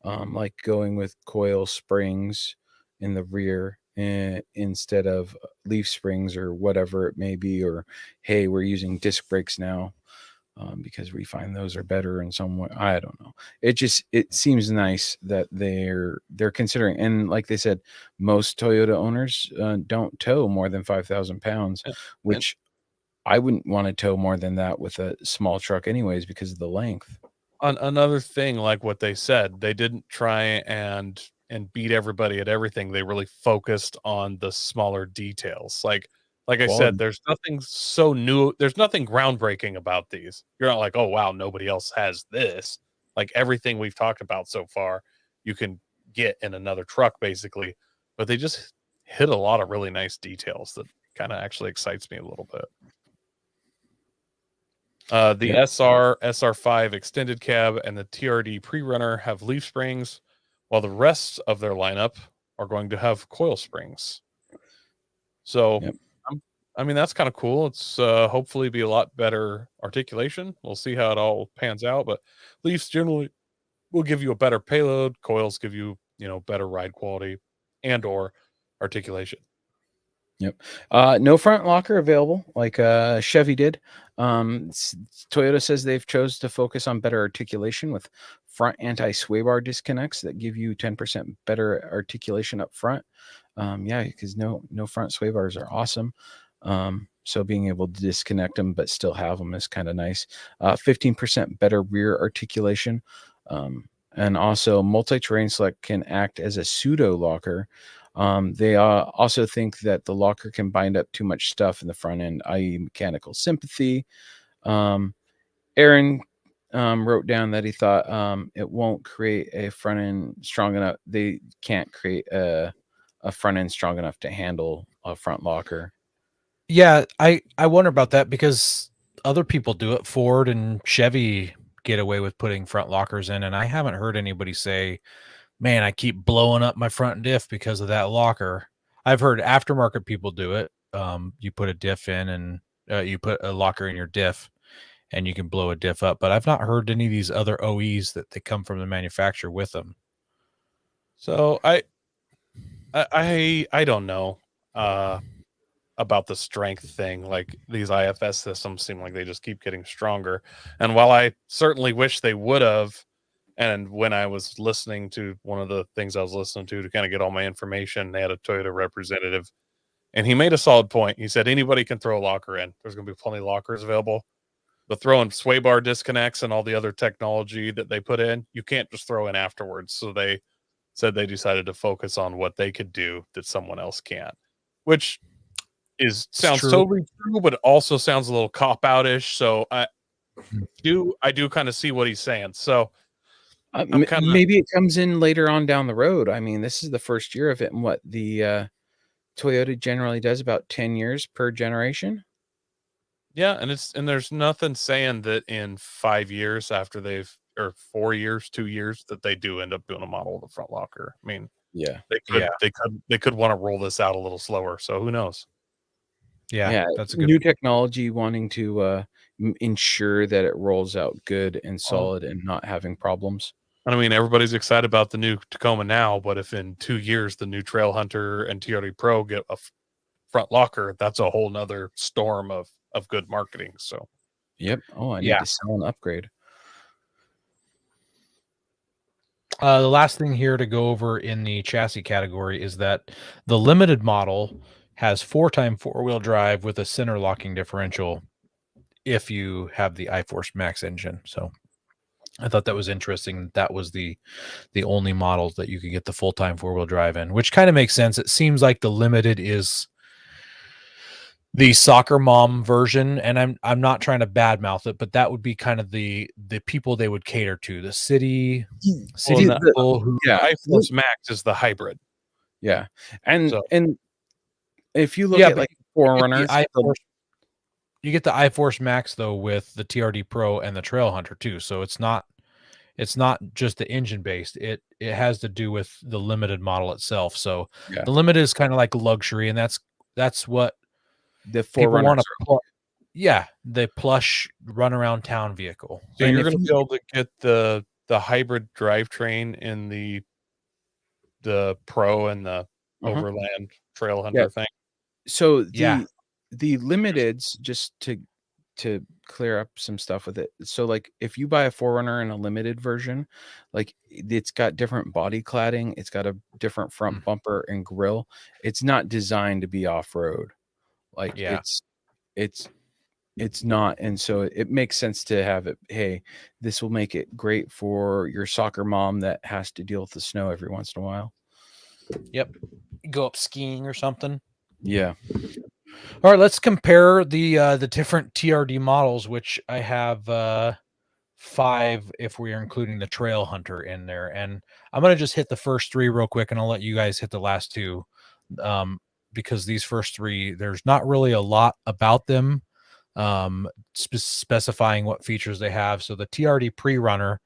like going with coil springs in the rear instead of leaf springs or whatever it may be, or hey, we're using disc brakes now because we find those are better in some way. I don't know. It seems nice that they're considering, and like they said, most Toyota owners don't tow more than 5,000 pounds, which I wouldn't want to tow more than that with a small truck anyways because of the length. Another thing, like what they said, they didn't try and beat everybody at everything. They really focused on the smaller details. Like I said, there's nothing so new. There's nothing groundbreaking about these. You're not like, oh wow, nobody else has this. Like everything we've talked about so far, you can get in another truck basically. But they just hit a lot of really nice details that kind of actually excites me a little bit. The SR5 extended cab and the TRD pre-runner have leaf springs, while the rest of their lineup are going to have coil springs. So, I mean, that's kind of cool. It's hopefully be a lot better articulation. We'll see how it all pans out, but leafs generally will give you a better payload. Coils give you, better ride quality and or articulation. Yep. No front locker available like Chevy did. Toyota says they've chose to focus on better articulation with front anti-sway bar disconnects that give you 10% better articulation up front. Because no front sway bars are awesome. So being able to disconnect them but still have them is kind of nice. 15% better rear articulation. And also multi-terrain select can act as a pseudo locker. They also think that the locker can bind up too much stuff in the front end, i.e. mechanical sympathy. Aaron wrote down that he thought it won't create a front end strong enough. They can't create a front end strong enough to handle a front locker. Yeah, I wonder about that because other people do it. Ford and Chevy get away with putting front lockers in, and I haven't heard anybody say, man, I keep blowing up my front diff because of that locker. I've heard aftermarket people do it. You put a diff in and you put a locker in your diff and you can blow a diff up. But I've not heard any of these other OEs that they come from the manufacturer with them. So I don't know about the strength thing. Like these IFS systems seem like they just keep getting stronger. And while I certainly wish they would have, and when I was listening to one of the things I was listening to kind of get all my information, they had a Toyota representative and he made a solid point. He said, anybody can throw a locker in. There's going to be plenty of lockers available. But throwing sway bar disconnects and all the other technology that they put in, you can't just throw in afterwards. So they said they decided to focus on what they could do that someone else can't, which sounds totally true, but it also sounds a little cop-out-ish. So I do kind of see what he's saying. So maybe it comes in later on down the road. I mean, this is the first year of it, and what the Toyota generally does about 10 years per generation. Yeah, and there's nothing saying that in 5 years after or 4 years, 2 years that they do end up doing a model of the front locker. I mean, they could want to roll this out a little slower. So who knows? Yeah, that's a good new technology wanting to ensure that it rolls out good and solid and not having problems. I mean, everybody's excited about the new Tacoma now, but if in 2 years the new Trail Hunter and TRD Pro get a front locker, that's a whole nother storm of good marketing. So, yep. Oh, I need to sell an upgrade. The last thing here to go over in the chassis category is that the limited model has 4x four-wheel drive with a center locking differential if you have the iForce Max engine. So I thought that was interesting. That was the only models that you could get the full-time four-wheel drive in, which kind of makes sense. It seems like the Limited is the soccer mom version, and I'm not trying to badmouth it, but that would be kind of the people they would cater to, the city people who iForce Max is the hybrid. Yeah, and So- and if you look Yeah, at but like Forerunners, you get the iForce Max though with the TRD Pro and the Trail Hunter too. So it's not just the engine based. It has to do with the Limited model itself. So Yeah. the Limited is kind of like luxury, and that's what the people want Forerunners, to. Yeah, the plush run around town vehicle. So And you're if going to you- be able to get the hybrid drivetrain in the Pro and the Overland Trail Hunter thing. so Yeah. the Limiteds, just to clear up some stuff with it. So like if you buy a Forerunner in a limited version, like it's got different body cladding, it's got a different front bumper and grille. It's not designed to be off-road. Like Yeah. it's not, and so it makes sense to have it. Hey, this will make it great for your soccer mom that has to deal with the snow every once in a while. Yep. Go up skiing or something. Yeah. All right, let's compare the different TRD models, which I have 5 if we are including the Trail Hunter in there. And I'm going to just hit the first 3 real quick, and I'll let you guys hit the last 2, because these first 3, there's not really a lot about them, specifying what features they have. So the TRD Pre-Runner,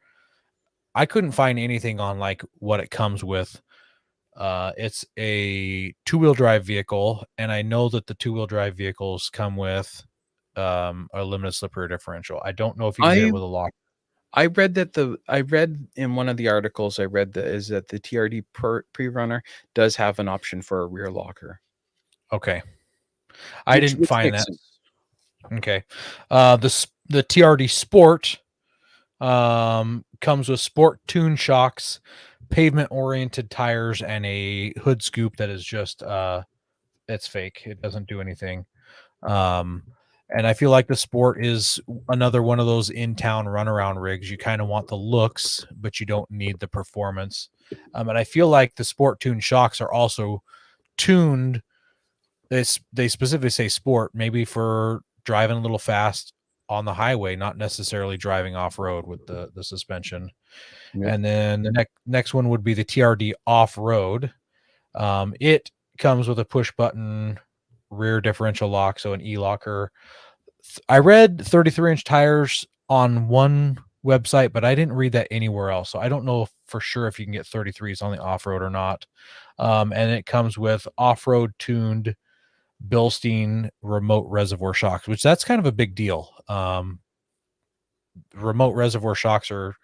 I couldn't find anything on like what it comes with. It's a 2-wheel drive vehicle, and I know that the 2-wheel drive vehicles come with a limited slip rear differential. I don't know if you can get it with a lock. I read in one of the articles I read that the TRD Pre-Runner does have an option for a rear locker. Okay. I didn't Which find makes that. sense. Okay. The TRD Sport comes with sport tune shocks, pavement oriented tires, and a hood scoop that is just it's fake. It doesn't do anything. And I feel like the Sport is another one of those in-town runaround rigs. You kind of want the looks, but you don't need the performance. And I feel like the Sport tune shocks are also tuned. They specifically say Sport, maybe for driving a little fast on the highway, not necessarily driving off-road with the suspension. Yeah. And then the next one would be the TRD Off-Road. It comes with a push-button rear differential lock, so an e-locker. I read 33-inch tires on one website, but I didn't read that anywhere else. So I don't know for sure if you can get 33s on the off-road or not. And it comes with off-road tuned Bilstein remote reservoir shocks, which that's kind of a big deal. Remote reservoir shocks are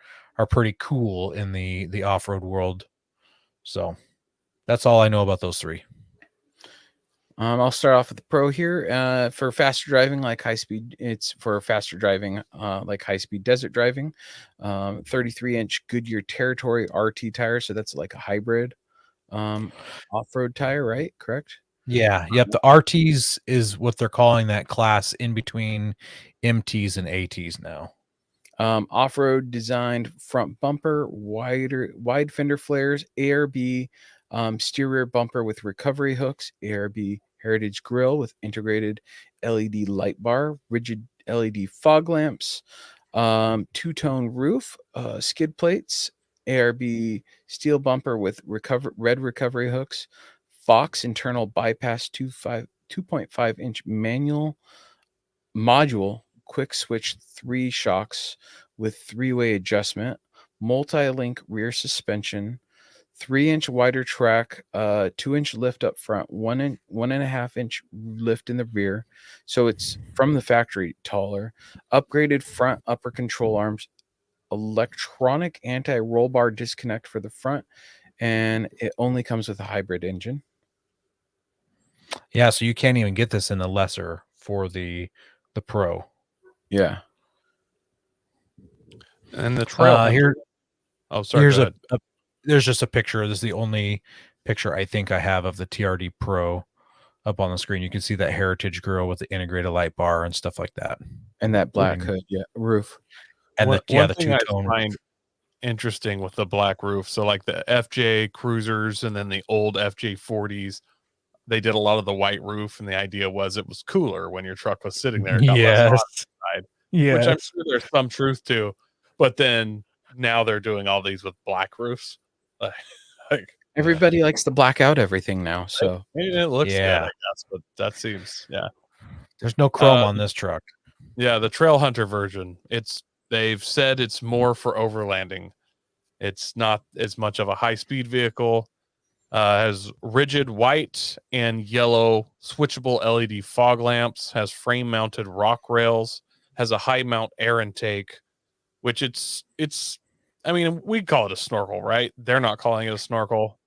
pretty cool in the off-road world. So that's all I know about those 3. I'll start off with the Pro here. For faster driving, like high speed, it's for faster driving, like high speed desert driving. 33-inch Goodyear Territory RT tire, so that's like a hybrid off-road tire, right? Correct? Yeah. Yep. The RTs is what they're calling that class in between MTs and ATs now. Off-road designed front bumper, wide fender flares, ARB steer rear bumper with recovery hooks, ARB heritage grille with integrated LED light bar, rigid LED fog lamps, two-tone roof, skid plates, ARB steel bumper with red recovery hooks, Fox internal bypass 2.5-inch manual module quick switch 3 shocks with 3-way adjustment, multi-link rear suspension, 3-inch wider track, 2-inch lift up front, 1.5-inch lift in the rear. So it's from the factory taller, upgraded front upper control arms, electronic anti-roll bar disconnect for the front, and it only comes with a hybrid engine. Yeah, so you can't even get this in the lesser for the Pro. Yeah. And the Trail Here, oh, sorry. here's Go ahead. there's just a picture. This is the only picture I think I have of the TRD Pro up on the screen. You can see that heritage grille with the integrated light bar and stuff like that. And that black hood, yeah, roof. And one the thing I two-tone. find interesting with the black roof, so like the FJ Cruisers and then the old FJ 40s, they did a lot of the white roof, and the idea was it was cooler when your truck was sitting there. It got less hot Yes. inside, which I'm Yes. sure there's some truth to. But then now they're doing all these with black roofs. Like, Everybody likes to black out everything now. So it looks good, Yeah. I guess, but that seems There's no chrome Uh, on this truck. yeah. The Trail Hunter version, they've said it's more for overlanding. It's not as much of a high speed vehicle. Has rigid white and yellow switchable LED fog lamps. Has frame mounted rock rails. Has a high mount air intake, which it's. I mean, we'd call it a snorkel, right? They're not calling it a snorkel.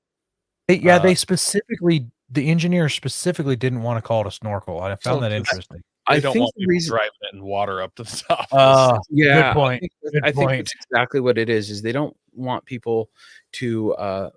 They specifically, the engineer specifically didn't want to call it a snorkel. I found that So interesting. They I don't think want the people reason, driving it in water up to the top. yeah, good point. I think that's exactly what it is they don't want people to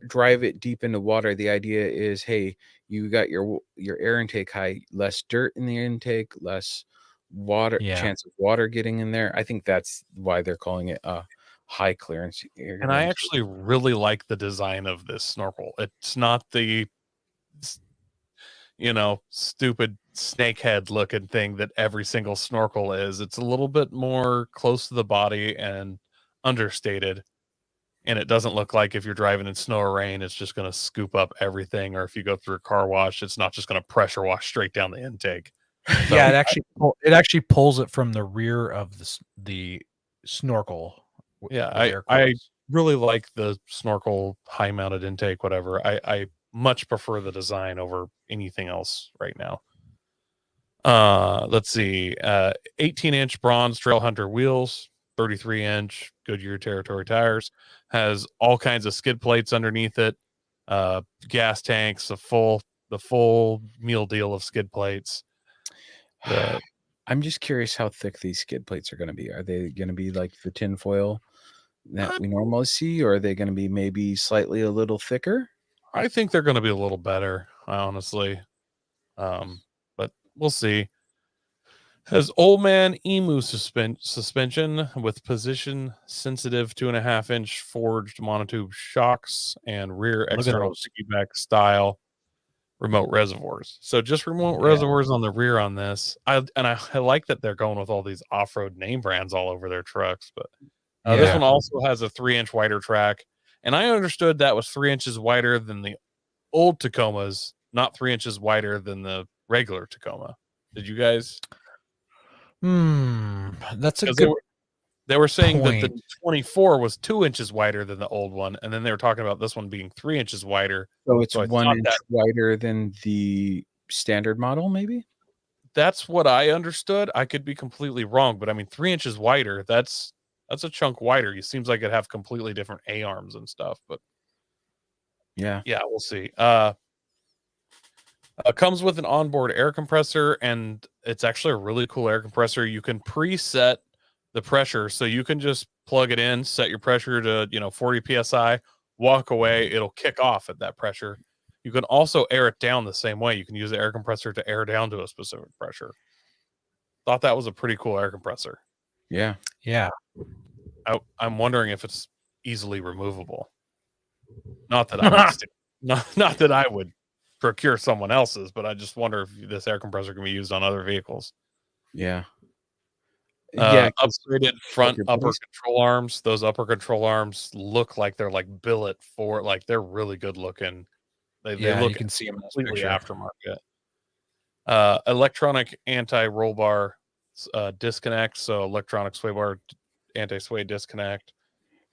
drive it deep into water. The idea is, hey, you got your air intake high, less dirt in the intake, less water chance of water getting in there. I think that's why they're calling it a high clearance air. And I actually really like the design of this snorkel. It's not the stupid snakehead looking thing that every single snorkel is. It's a little bit more close to the body and understated. And it doesn't look like if you're driving in snow or rain, it's just going to scoop up everything. Or if you go through a car wash, it's not just going to pressure wash straight down the intake. So, Yeah, it actually pulls it from the rear of the snorkel. Yeah, I really like the snorkel high mounted intake, whatever. I much prefer the design over anything else right now. Let's see. 18-inch bronze Trail Hunter wheels, 33-inch Goodyear Territory tires, has all kinds of skid plates underneath it, gas tanks, the full meal deal of skid plates. I'm just curious how thick these skid plates are going to be. Are they going to be like the tin foil that we normally see, or are they going to be maybe slightly a little thicker? I think they're going to be a little better, honestly. But we'll see. Has old man emu suspension with position sensitive 2.5-inch forged monotube shocks and rear external piggyback style remote reservoirs. So just remote reservoirs on the rear on this. I like that they're going with all these off-road name brands all over their trucks. But this one also has a 3-inch wider track, and I understood that was 3 inches wider than the old Tacomas, not 3 inches wider than the regular Tacoma. Did you guys? That's a good. They were saying point. that the 24 was 2 inches wider than the old one, and then they were talking about this one being 3 inches wider. So it's 1 inch wider than the standard model, maybe? That's what I understood. I could be completely wrong, but I mean 3 inches wider, that's a chunk wider. It seems like it'd have completely different A-arms and stuff, but yeah, we'll see. Comes with an onboard air compressor, and it's actually a really cool air compressor. You can preset the pressure, so you can just plug it in, set your pressure to 40 psi, walk away, it'll kick off at that pressure. You can also air it down the same way. You can use the air compressor to air down to a specific pressure. Thought that was a pretty cool air compressor. Yeah. I'm wondering if it's easily removable. Not that I would not that I would procure someone else's, but I just wonder if this air compressor can be used on other vehicles. Yeah. Upgraded front upper control arms. Those upper control arms look like they're like billet for, like, they're really good looking. They look, you can see them completely aftermarket. Electronic anti-roll bar disconnect, so electronic sway bar anti-sway disconnect.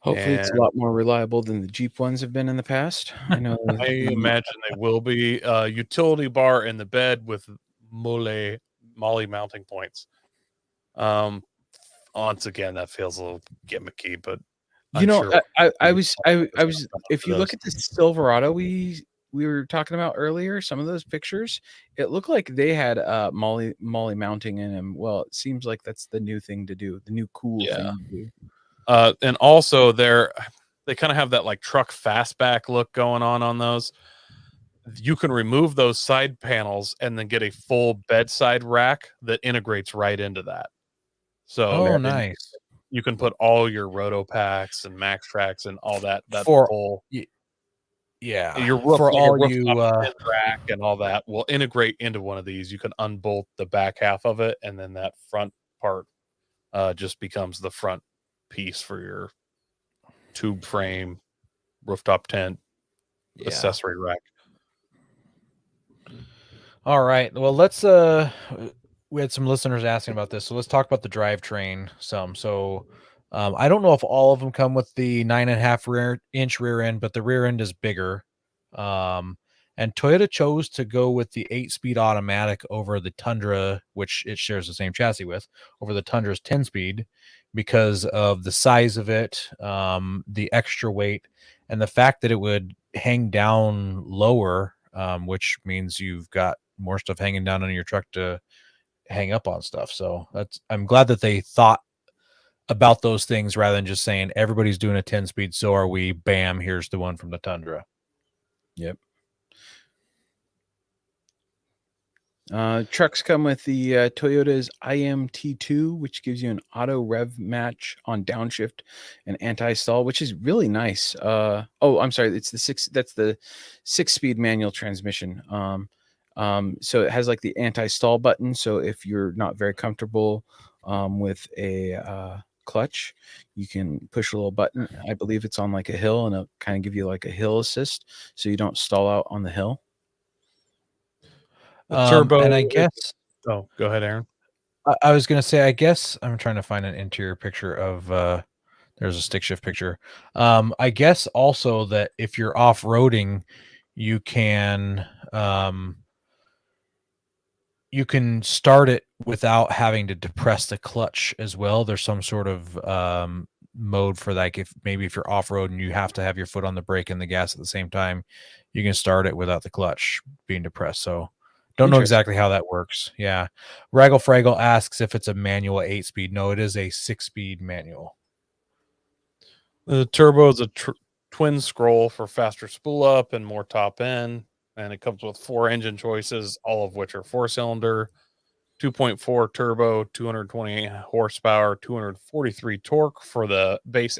Hopefully it's a lot more reliable than the Jeep ones have been in the past. I know. I imagine they will be. Utility bar in the bed with Molly mounting points. Once again, that feels a little gimmicky, but I was if you look at the Silverado we were talking about earlier, some of those pictures, it looked like they had Molly mounting in them. Well, it seems like that's the new thing to do, the new cool thing to do. And also they kind of have that like truck fastback look going on those. You can remove those side panels and then get a full bedside rack that integrates right into that. So nice. you can put all your roto packs and max tracks and all that For whole yeah, your roof, for like a all rooftop you tent rack and all that will integrate into one of these. You can unbolt the back half of it, and then that front part just becomes the front piece for your tube frame, rooftop tent, accessory rack. All right. Well, let's we had some listeners asking about this, so let's talk about the drivetrain some. So I don't know if all of them come with the 9.5-inch rear end, but the rear end is bigger. And Toyota chose to go with the 8-speed automatic over the Tundra, which it shares the same chassis with, over the Tundra's 10-speed because of the size of it, the extra weight, and the fact that it would hang down lower, which means you've got more stuff hanging down on your truck to hang up on stuff. So I'm glad that they thought about those things rather than just saying everybody's doing a 10-speed, so are we. Bam, here's the one from the Tundra. Yep. Trucks come with the Toyota's IMT2, which gives you an auto rev match on downshift and anti-stall, which is really nice. I'm sorry, it's that's the 6-speed manual transmission. So it has like the anti-stall button. So if you're not very comfortable with a clutch, you can push a little button. I believe it's on like a hill, and it'll kind of give you like a hill assist, so you don't stall out on the hill. The turbo, and I guess go ahead, Aaron. I was gonna say, I guess I'm trying to find an interior picture of there's a stick shift picture. I guess also that if you're off-roading, you can start it without having to depress the clutch as well. There's some sort of mode for like if you're off-road and you have to have your foot on the brake and the gas at the same time, you can start it without the clutch being depressed. So don't know exactly how that works. Yeah. Raggle Fraggle asks if it's a manual 8-speed. No, it is a 6-speed manual. The turbo is a twin scroll for faster spool up and more top end. And it comes with 4 engine choices, all of which are 4-cylinder, 2.4 turbo, 228 horsepower, 243 torque for the base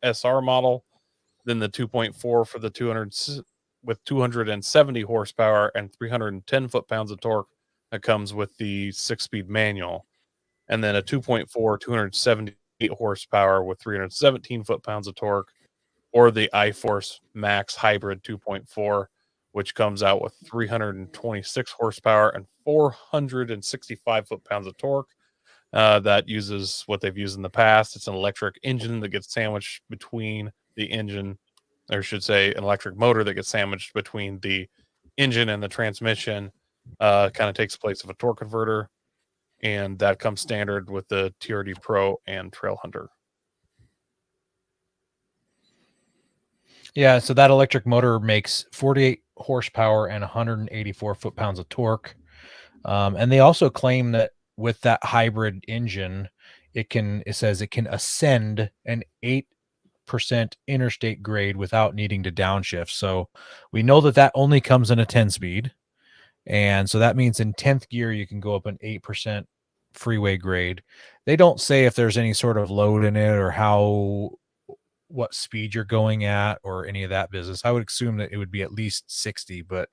SR model. Then the 2.4 for the 200 with 270 horsepower and 310 foot-pounds of torque that comes with the 6-speed manual. And then a 2.4, 278 horsepower with 317 foot-pounds of torque, or the iForce Max Hybrid 2.4, which comes out with 326 horsepower and 465 foot-pounds of torque. That uses what they've used in the past. It's an electric engine that gets sandwiched between the engine, or I should say an electric motor that gets sandwiched between the engine and the transmission. Kind of takes the place of a torque converter, and that comes standard with the TRD Pro and Trail Hunter. Yeah, so that electric motor makes 48 horsepower and 184 foot-pounds of torque. And they also claim that with that hybrid engine, it says it can ascend an 8% interstate grade without needing to downshift. So we know that only comes in a 10-speed. And so that means in 10th gear, you can go up an 8% freeway grade. They don't say if there's any sort of load in it or what speed you're going at or any of that business. I would assume that it would be at least 60, but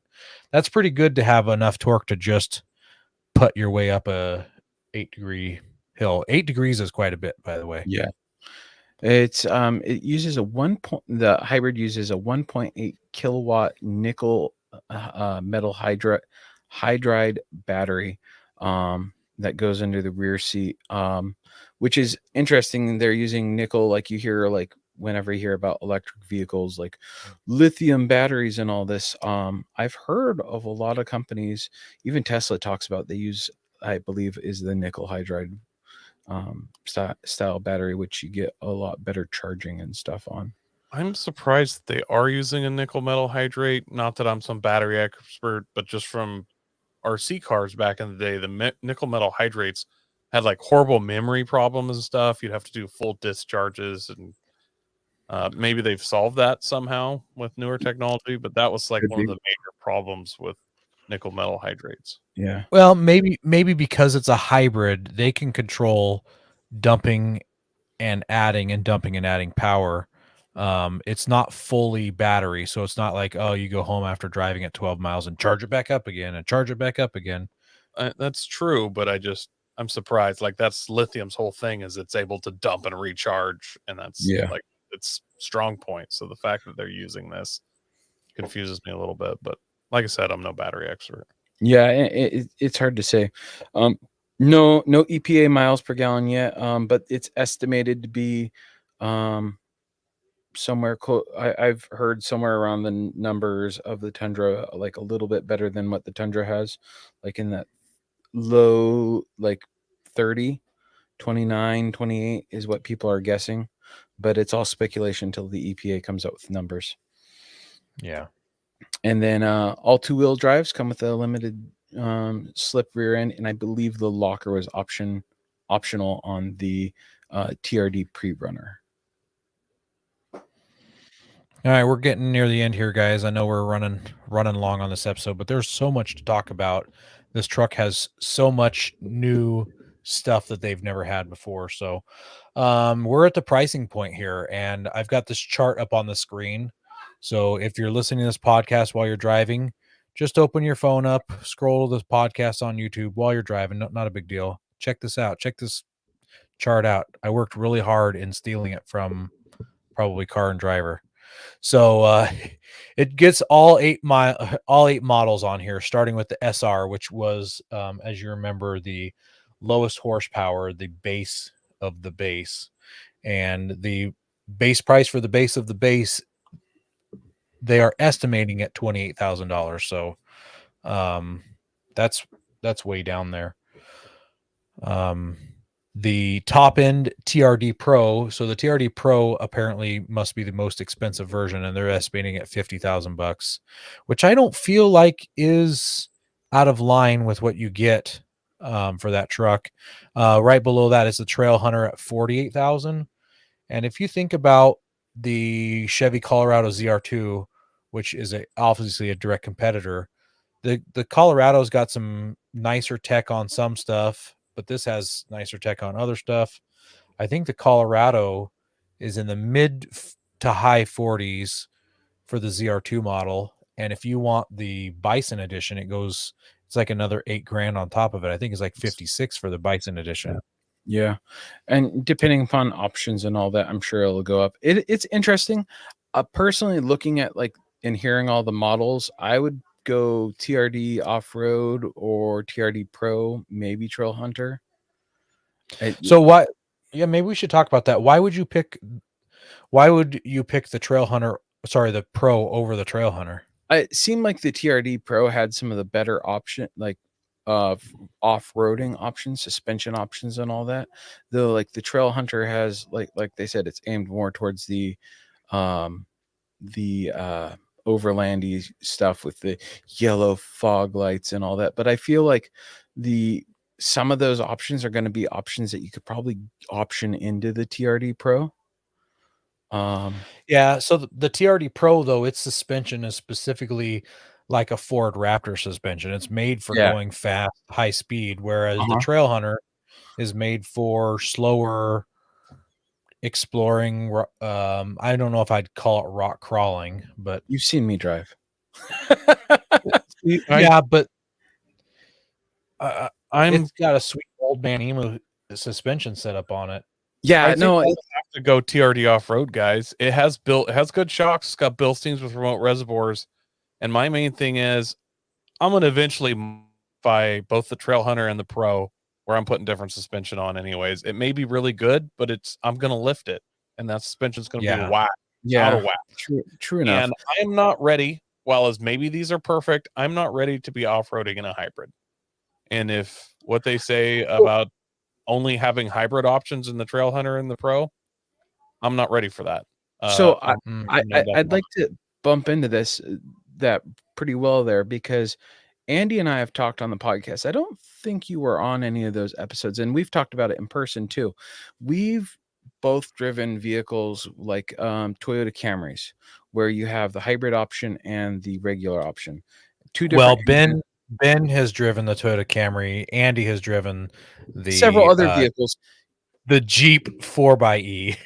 that's pretty good to have enough torque to just put your way up a 8-degree hill. 8 degrees is quite a bit, by the way. Yeah. It's it uses the hybrid uses a 1.8 kilowatt nickel metal hydride battery that goes under the rear seat, which is interesting. They're using nickel, like you hear, like whenever you hear about electric vehicles, like lithium batteries and all this. I've heard of a lot of companies, even Tesla talks about, they use, I believe, is the nickel hydride style battery, which you get a lot better charging and stuff on. I'm surprised they are using a nickel metal hydrate. Not that I'm some battery expert, but just from RC cars back in the day, the nickel metal hydrates had like horrible memory problems and stuff. You'd have to do full discharges, and maybe they've solved that somehow with newer technology, but that was like one of the major problems with nickel metal hydrates. Yeah. Well, maybe because it's a hybrid, they can control dumping and adding and dumping and adding power. It's not fully battery, so it's not like, oh, you go home after driving at 12 miles and charge it back up again and charge it back up again. That's true, but I'm surprised. Like that's lithium's whole thing is it's able to dump and recharge, and that's like its strong point. So the fact that they're using this confuses me a little bit. But like I said, I'm no battery expert. Yeah, it's hard to say. No EPA miles per gallon yet, but it's estimated to be somewhere I've heard somewhere around the numbers of the Tundra, like a little bit better than what the Tundra has, like in that low, like 30, 29, 28 is what people are guessing, but it's all speculation until the EPA comes out with numbers. Yeah. And then all two-wheel drives come with a limited slip rear end, and I believe the locker was optional on the TRD pre-runner. All right, we're getting near the end here, guys. I know we're running long on this episode, but there's so much to talk about. This truck has so much new stuff that they've never had before. So we're at the pricing point here, and I've got this chart up on the screen. So if you're listening to this podcast while you're driving, just open your phone up, scroll this podcast on YouTube while you're driving. Not a big deal. Check this out. Check this chart out. I worked really hard in stealing it from probably Car and Driver. So it gets all eight models on here, starting with the SR, which was, as you remember, the lowest horsepower, the base of the base, and the base price for the base of the base, they are estimating at $28,000. So that's way down there. The top end TRD Pro. So the TRD Pro apparently must be the most expensive version, and they're estimating at $50,000, which I don't feel like is out of line with what you get for that truck. Right below that is the Trail Hunter at $48,000. And if you think about the Chevy Colorado ZR2, which is obviously a direct competitor, the Colorado's got some nicer tech on some stuff, but this has nicer tech on other stuff. I think the Colorado is in the mid to high 40s for the ZR2 model. And if you want the Bison edition, it's like another $8,000 on top of it. I think it's like 56 for the Bison edition. Yeah. And depending upon options and all that, I'm sure it'll go up. It's interesting. Personally, looking at and hearing all the models, I would go TRD off-road or TRD Pro, maybe Trail Hunter. So what? Yeah, maybe we should talk about that. Why would you pick the Trail Hunter? Sorry, the Pro over the Trail Hunter. It seemed like the TRD Pro had some of the better off-roading options, suspension options, and all that. Though, like the Trail Hunter has, like they said, it's aimed more towards the overlandy stuff with the yellow fog lights and all that. But I feel like some of those options are going to be options that you could probably option into the TRD Pro. Yeah, so the TRD Pro, though, its suspension is specifically like a Ford Raptor suspension. It's made for going fast, high speed, whereas the Trail Hunter is made for slower exploring. I don't know if I'd call it rock crawling, but you've seen me drive. Yeah, but it's got a sweet old man emu suspension setup on it. Yeah, It's have to go TRD off-road, guys. It has good shocks. It's got Bilsteins with remote reservoirs. And my main thing is I'm going to eventually buy both the Trail Hunter and the Pro, where I'm putting different suspension on anyways. It may be really good, but I'm going to lift it, and that suspension's going to be whack. Yeah, out of whack. True enough. And I am not ready, while as maybe these are perfect, I'm not ready to be off-roading in a hybrid. And if what they say about only having hybrid options in the Trail Hunter and the Pro, I'm not ready for that. So I'd like to bump into that pretty well there, because Andy and I have talked on the podcast. I don't think you were on any of those episodes, and we've talked about it in person too. We've both driven vehicles like Toyota Camrys, where you have the hybrid option and the regular option. Two different. Well, Ben has driven the Toyota Camry. Andy has driven several other vehicles. the Jeep 4xe.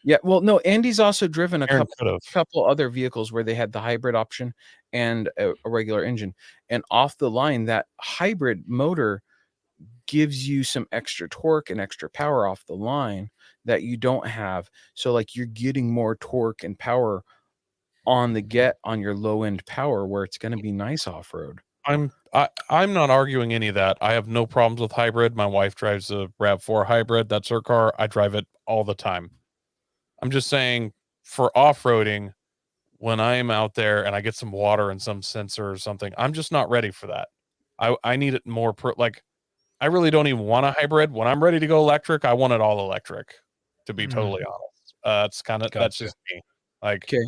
Yeah, well, no, Andy's also driven a Aaron could've. couple other vehicles where they had the hybrid option and a regular engine. And off the line, that hybrid motor gives you some extra torque and extra power off the line that you don't have. So like you're getting more torque and power on your low end power where it's going to be nice off road. I'm not arguing any of that. I have no problems with hybrid. My wife drives a RAV4 hybrid. That's her car. I drive it all the time. I'm just saying for off-roading, when I'm out there and I get some water and some sensor or something, I'm just not ready for that. I need it more I really don't even want a hybrid. When I'm ready to go electric, I want it all electric, to be totally honest. It's kind of that's Gotcha. just me. Like Okay.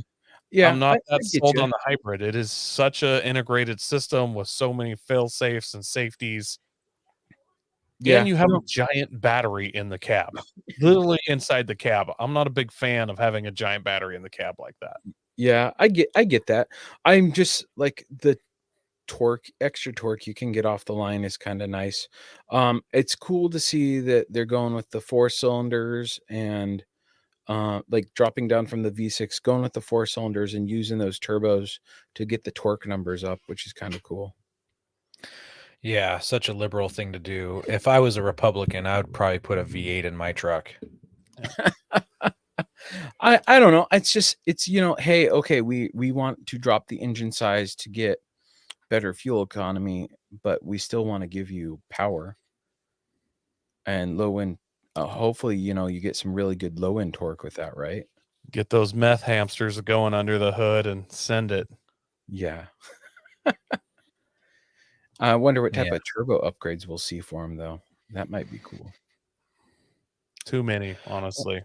Yeah. I'm not I that get sold you. on the hybrid. It is such a integrated system with so many fail safes and safeties. Yeah. And you have no, a giant battery in the cab, literally inside the cab. I'm not a big fan of having a giant battery in the cab like that. Yeah, I get that. I'm just like the extra torque you can get off the line is kind of nice. It's cool to see that they're going with the 4 cylinders and like dropping down from the V6, going with the 4 cylinders and using those turbos to get the torque numbers up, which is kind of cool. Yeah, such a liberal thing to do. If I was a Republican, I would probably put a V8 in my truck. I don't know. It's hey, okay, we want to drop the engine size to get better fuel economy, but we still want to give you power and low end. Hopefully, you get some really good low end torque with that, right? Get those meth hamsters going under the hood and send it. Yeah. I wonder what type Yeah. of turbo upgrades we'll see for them, though. That might be cool. Too many, honestly.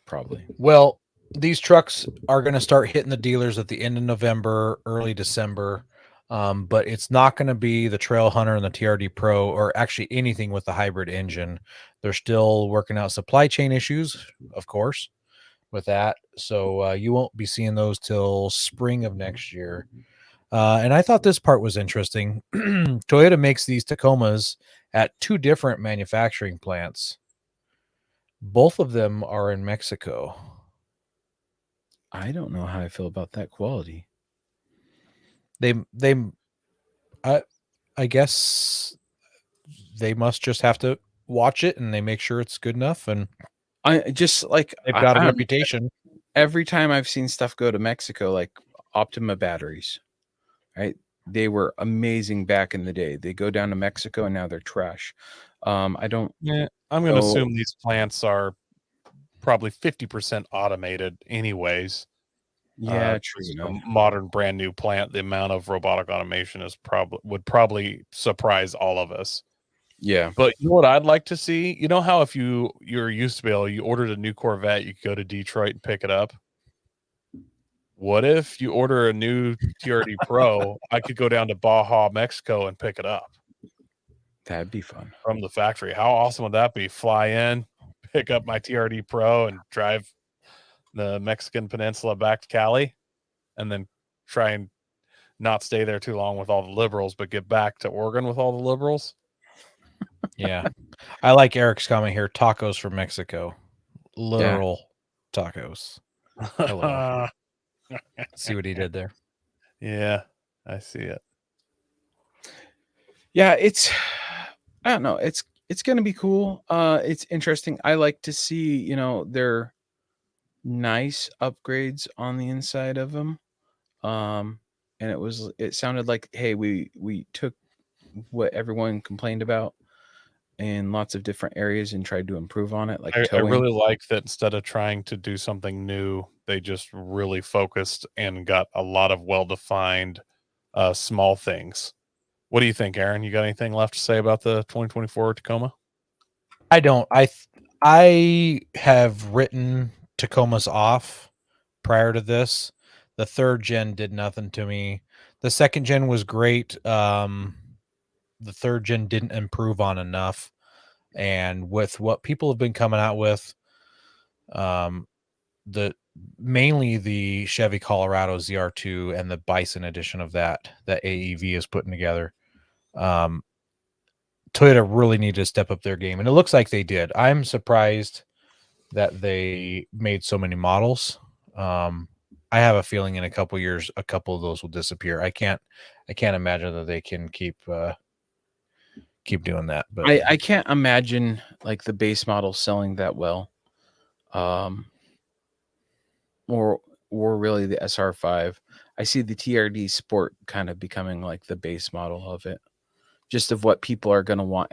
Probably. Well, these trucks are going to start hitting the dealers at the end of November, early December. But it's not going to be the Trail Hunter and the TRD Pro, or actually anything with the hybrid engine. They're still working out supply chain issues, of course, with that. So you won't be seeing those till spring of next year. And I thought this part was interesting. Toyota makes these Tacomas at 2 different manufacturing plants. Both of them are in Mexico. I don't know how I feel about that quality. I guess they must just have to watch it and they make sure it's good enough, and I just like they've got I a don't- reputation. every time I've seen stuff go to Mexico, like Optima batteries, right? They were amazing back in the day. They go down to Mexico and now they're trash. I don't. Yeah, I'm going to know. assume these plants are probably 50% automated anyways. Yeah, This true is enough. a modern brand new plant. The amount of robotic automation would probably surprise all of us. Yeah. But you know what I'd like to see? You know how if you're used to be able, you ordered a new Corvette, you could go to Detroit and pick it up. What if you order a new TRD Pro? I could go down to Baja, Mexico, and pick it up That'd be fun. from the factory. How awesome would that be? Fly in, pick up my TRD Pro, and drive the Mexican peninsula back to Cali, and then try and not stay there too long with all the liberals, but get back to Oregon with all the liberals. Yeah. I like Eric's comment here. Tacos from Mexico. Literal tacos. Hello. See what he did there. Yeah, I see it. Yeah, I don't know. It's going to be cool. It's interesting. I like to see, their nice upgrades on the inside of them. And it sounded like, hey, we took what everyone complained about in lots of different areas and tried to improve on it, like I towing. really like that instead of trying to do something new, they just really focused and got a lot of well-defined small things. What do you think, Aaron? You got anything left to say about the 2024 Tacoma? I don't. I have written Tacomas off prior to this. The 3rd gen did nothing to me. The 2nd gen was great. The 3rd gen didn't improve on enough. And with what people have been coming out with, mainly the Chevy Colorado ZR2 and the Bison edition of that AEV is putting together, Toyota really needed to step up their game, and it looks like they did. I'm surprised that they made so many models. I have a feeling in a couple years, a couple of those will disappear. I can't imagine that they can keep doing that. But I can't imagine like the base model selling that well, or really the SR5. I see the TRD Sport kind of becoming like the base model of it, just of what people are going to want.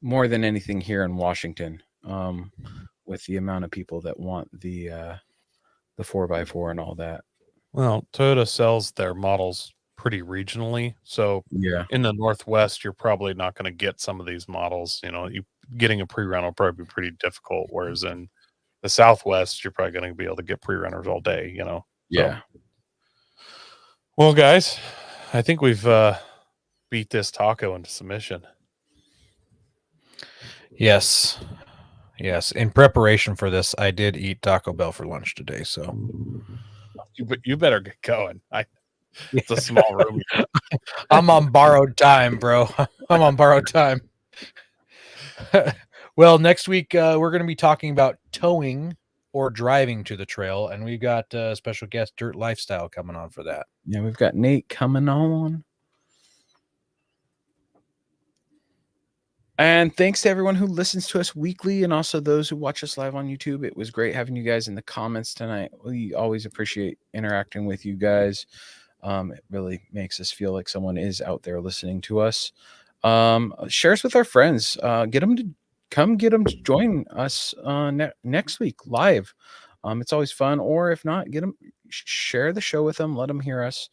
More than anything here in Washington, with the amount of people that want the 4x4 and all that. Well, Toyota sells their models pretty regionally, so Yeah, in the Northwest, you're probably not going to get some of these models. You getting a pre-run will probably be pretty difficult. Whereas in the Southwest, you're probably going to be able to get pre-runners all day. yeah. So, well, guys, I think we've beat this taco into submission. yes. In preparation for this, I did eat Taco Bell for lunch today. So You better get going. It's a small room. I'm on borrowed time, bro. I'm on borrowed time. Well, next week we're going to be talking about towing or driving to the trail, and we got a special guest, Dirt Lifestyle, coming on for that. Yeah, we've got Nate coming on. And thanks to everyone who listens to us weekly and also those who watch us live on YouTube. It was great having you guys in the comments tonight. We always appreciate interacting with you guys. It really makes us feel like someone is out there listening to us. Share us with our friends. Get them to join us next week live. It's always fun. Or if not, share the show with them. Let them hear us.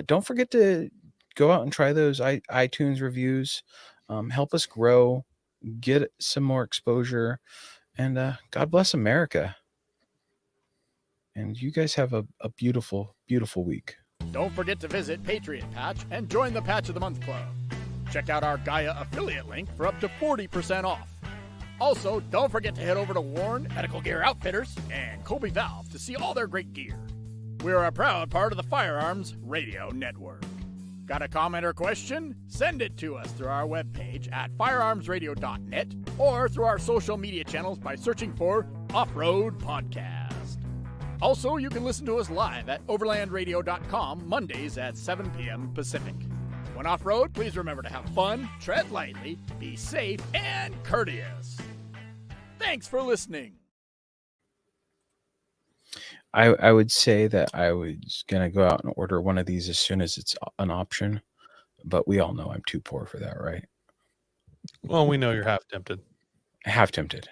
Don't forget to go out and try those iTunes reviews. Help us grow, get some more exposure, and God bless America. And you guys have a beautiful, beautiful week. Don't forget to visit Patriot Patch and join the Patch of the Month Club. Check out our Gaia affiliate link for up to 40% off. Also, don't forget to head over to Warren Medical Gear Outfitters and Colby Valve to see all their great gear. We're a proud part of the Firearms Radio Network. Got a comment or question? Send it to us through our webpage at firearmsradio.net or through our social media channels by searching for Off-Road Podcast. Also, you can listen to us live at overlandradio.com Mondays at 7 p.m. Pacific. When off-road, please remember to have fun, tread lightly, be safe, and courteous. Thanks for listening. I would say that I was going to go out and order one of these as soon as it's an option, but we all know I'm too poor for that, right? Well, we know you're half tempted. Half tempted.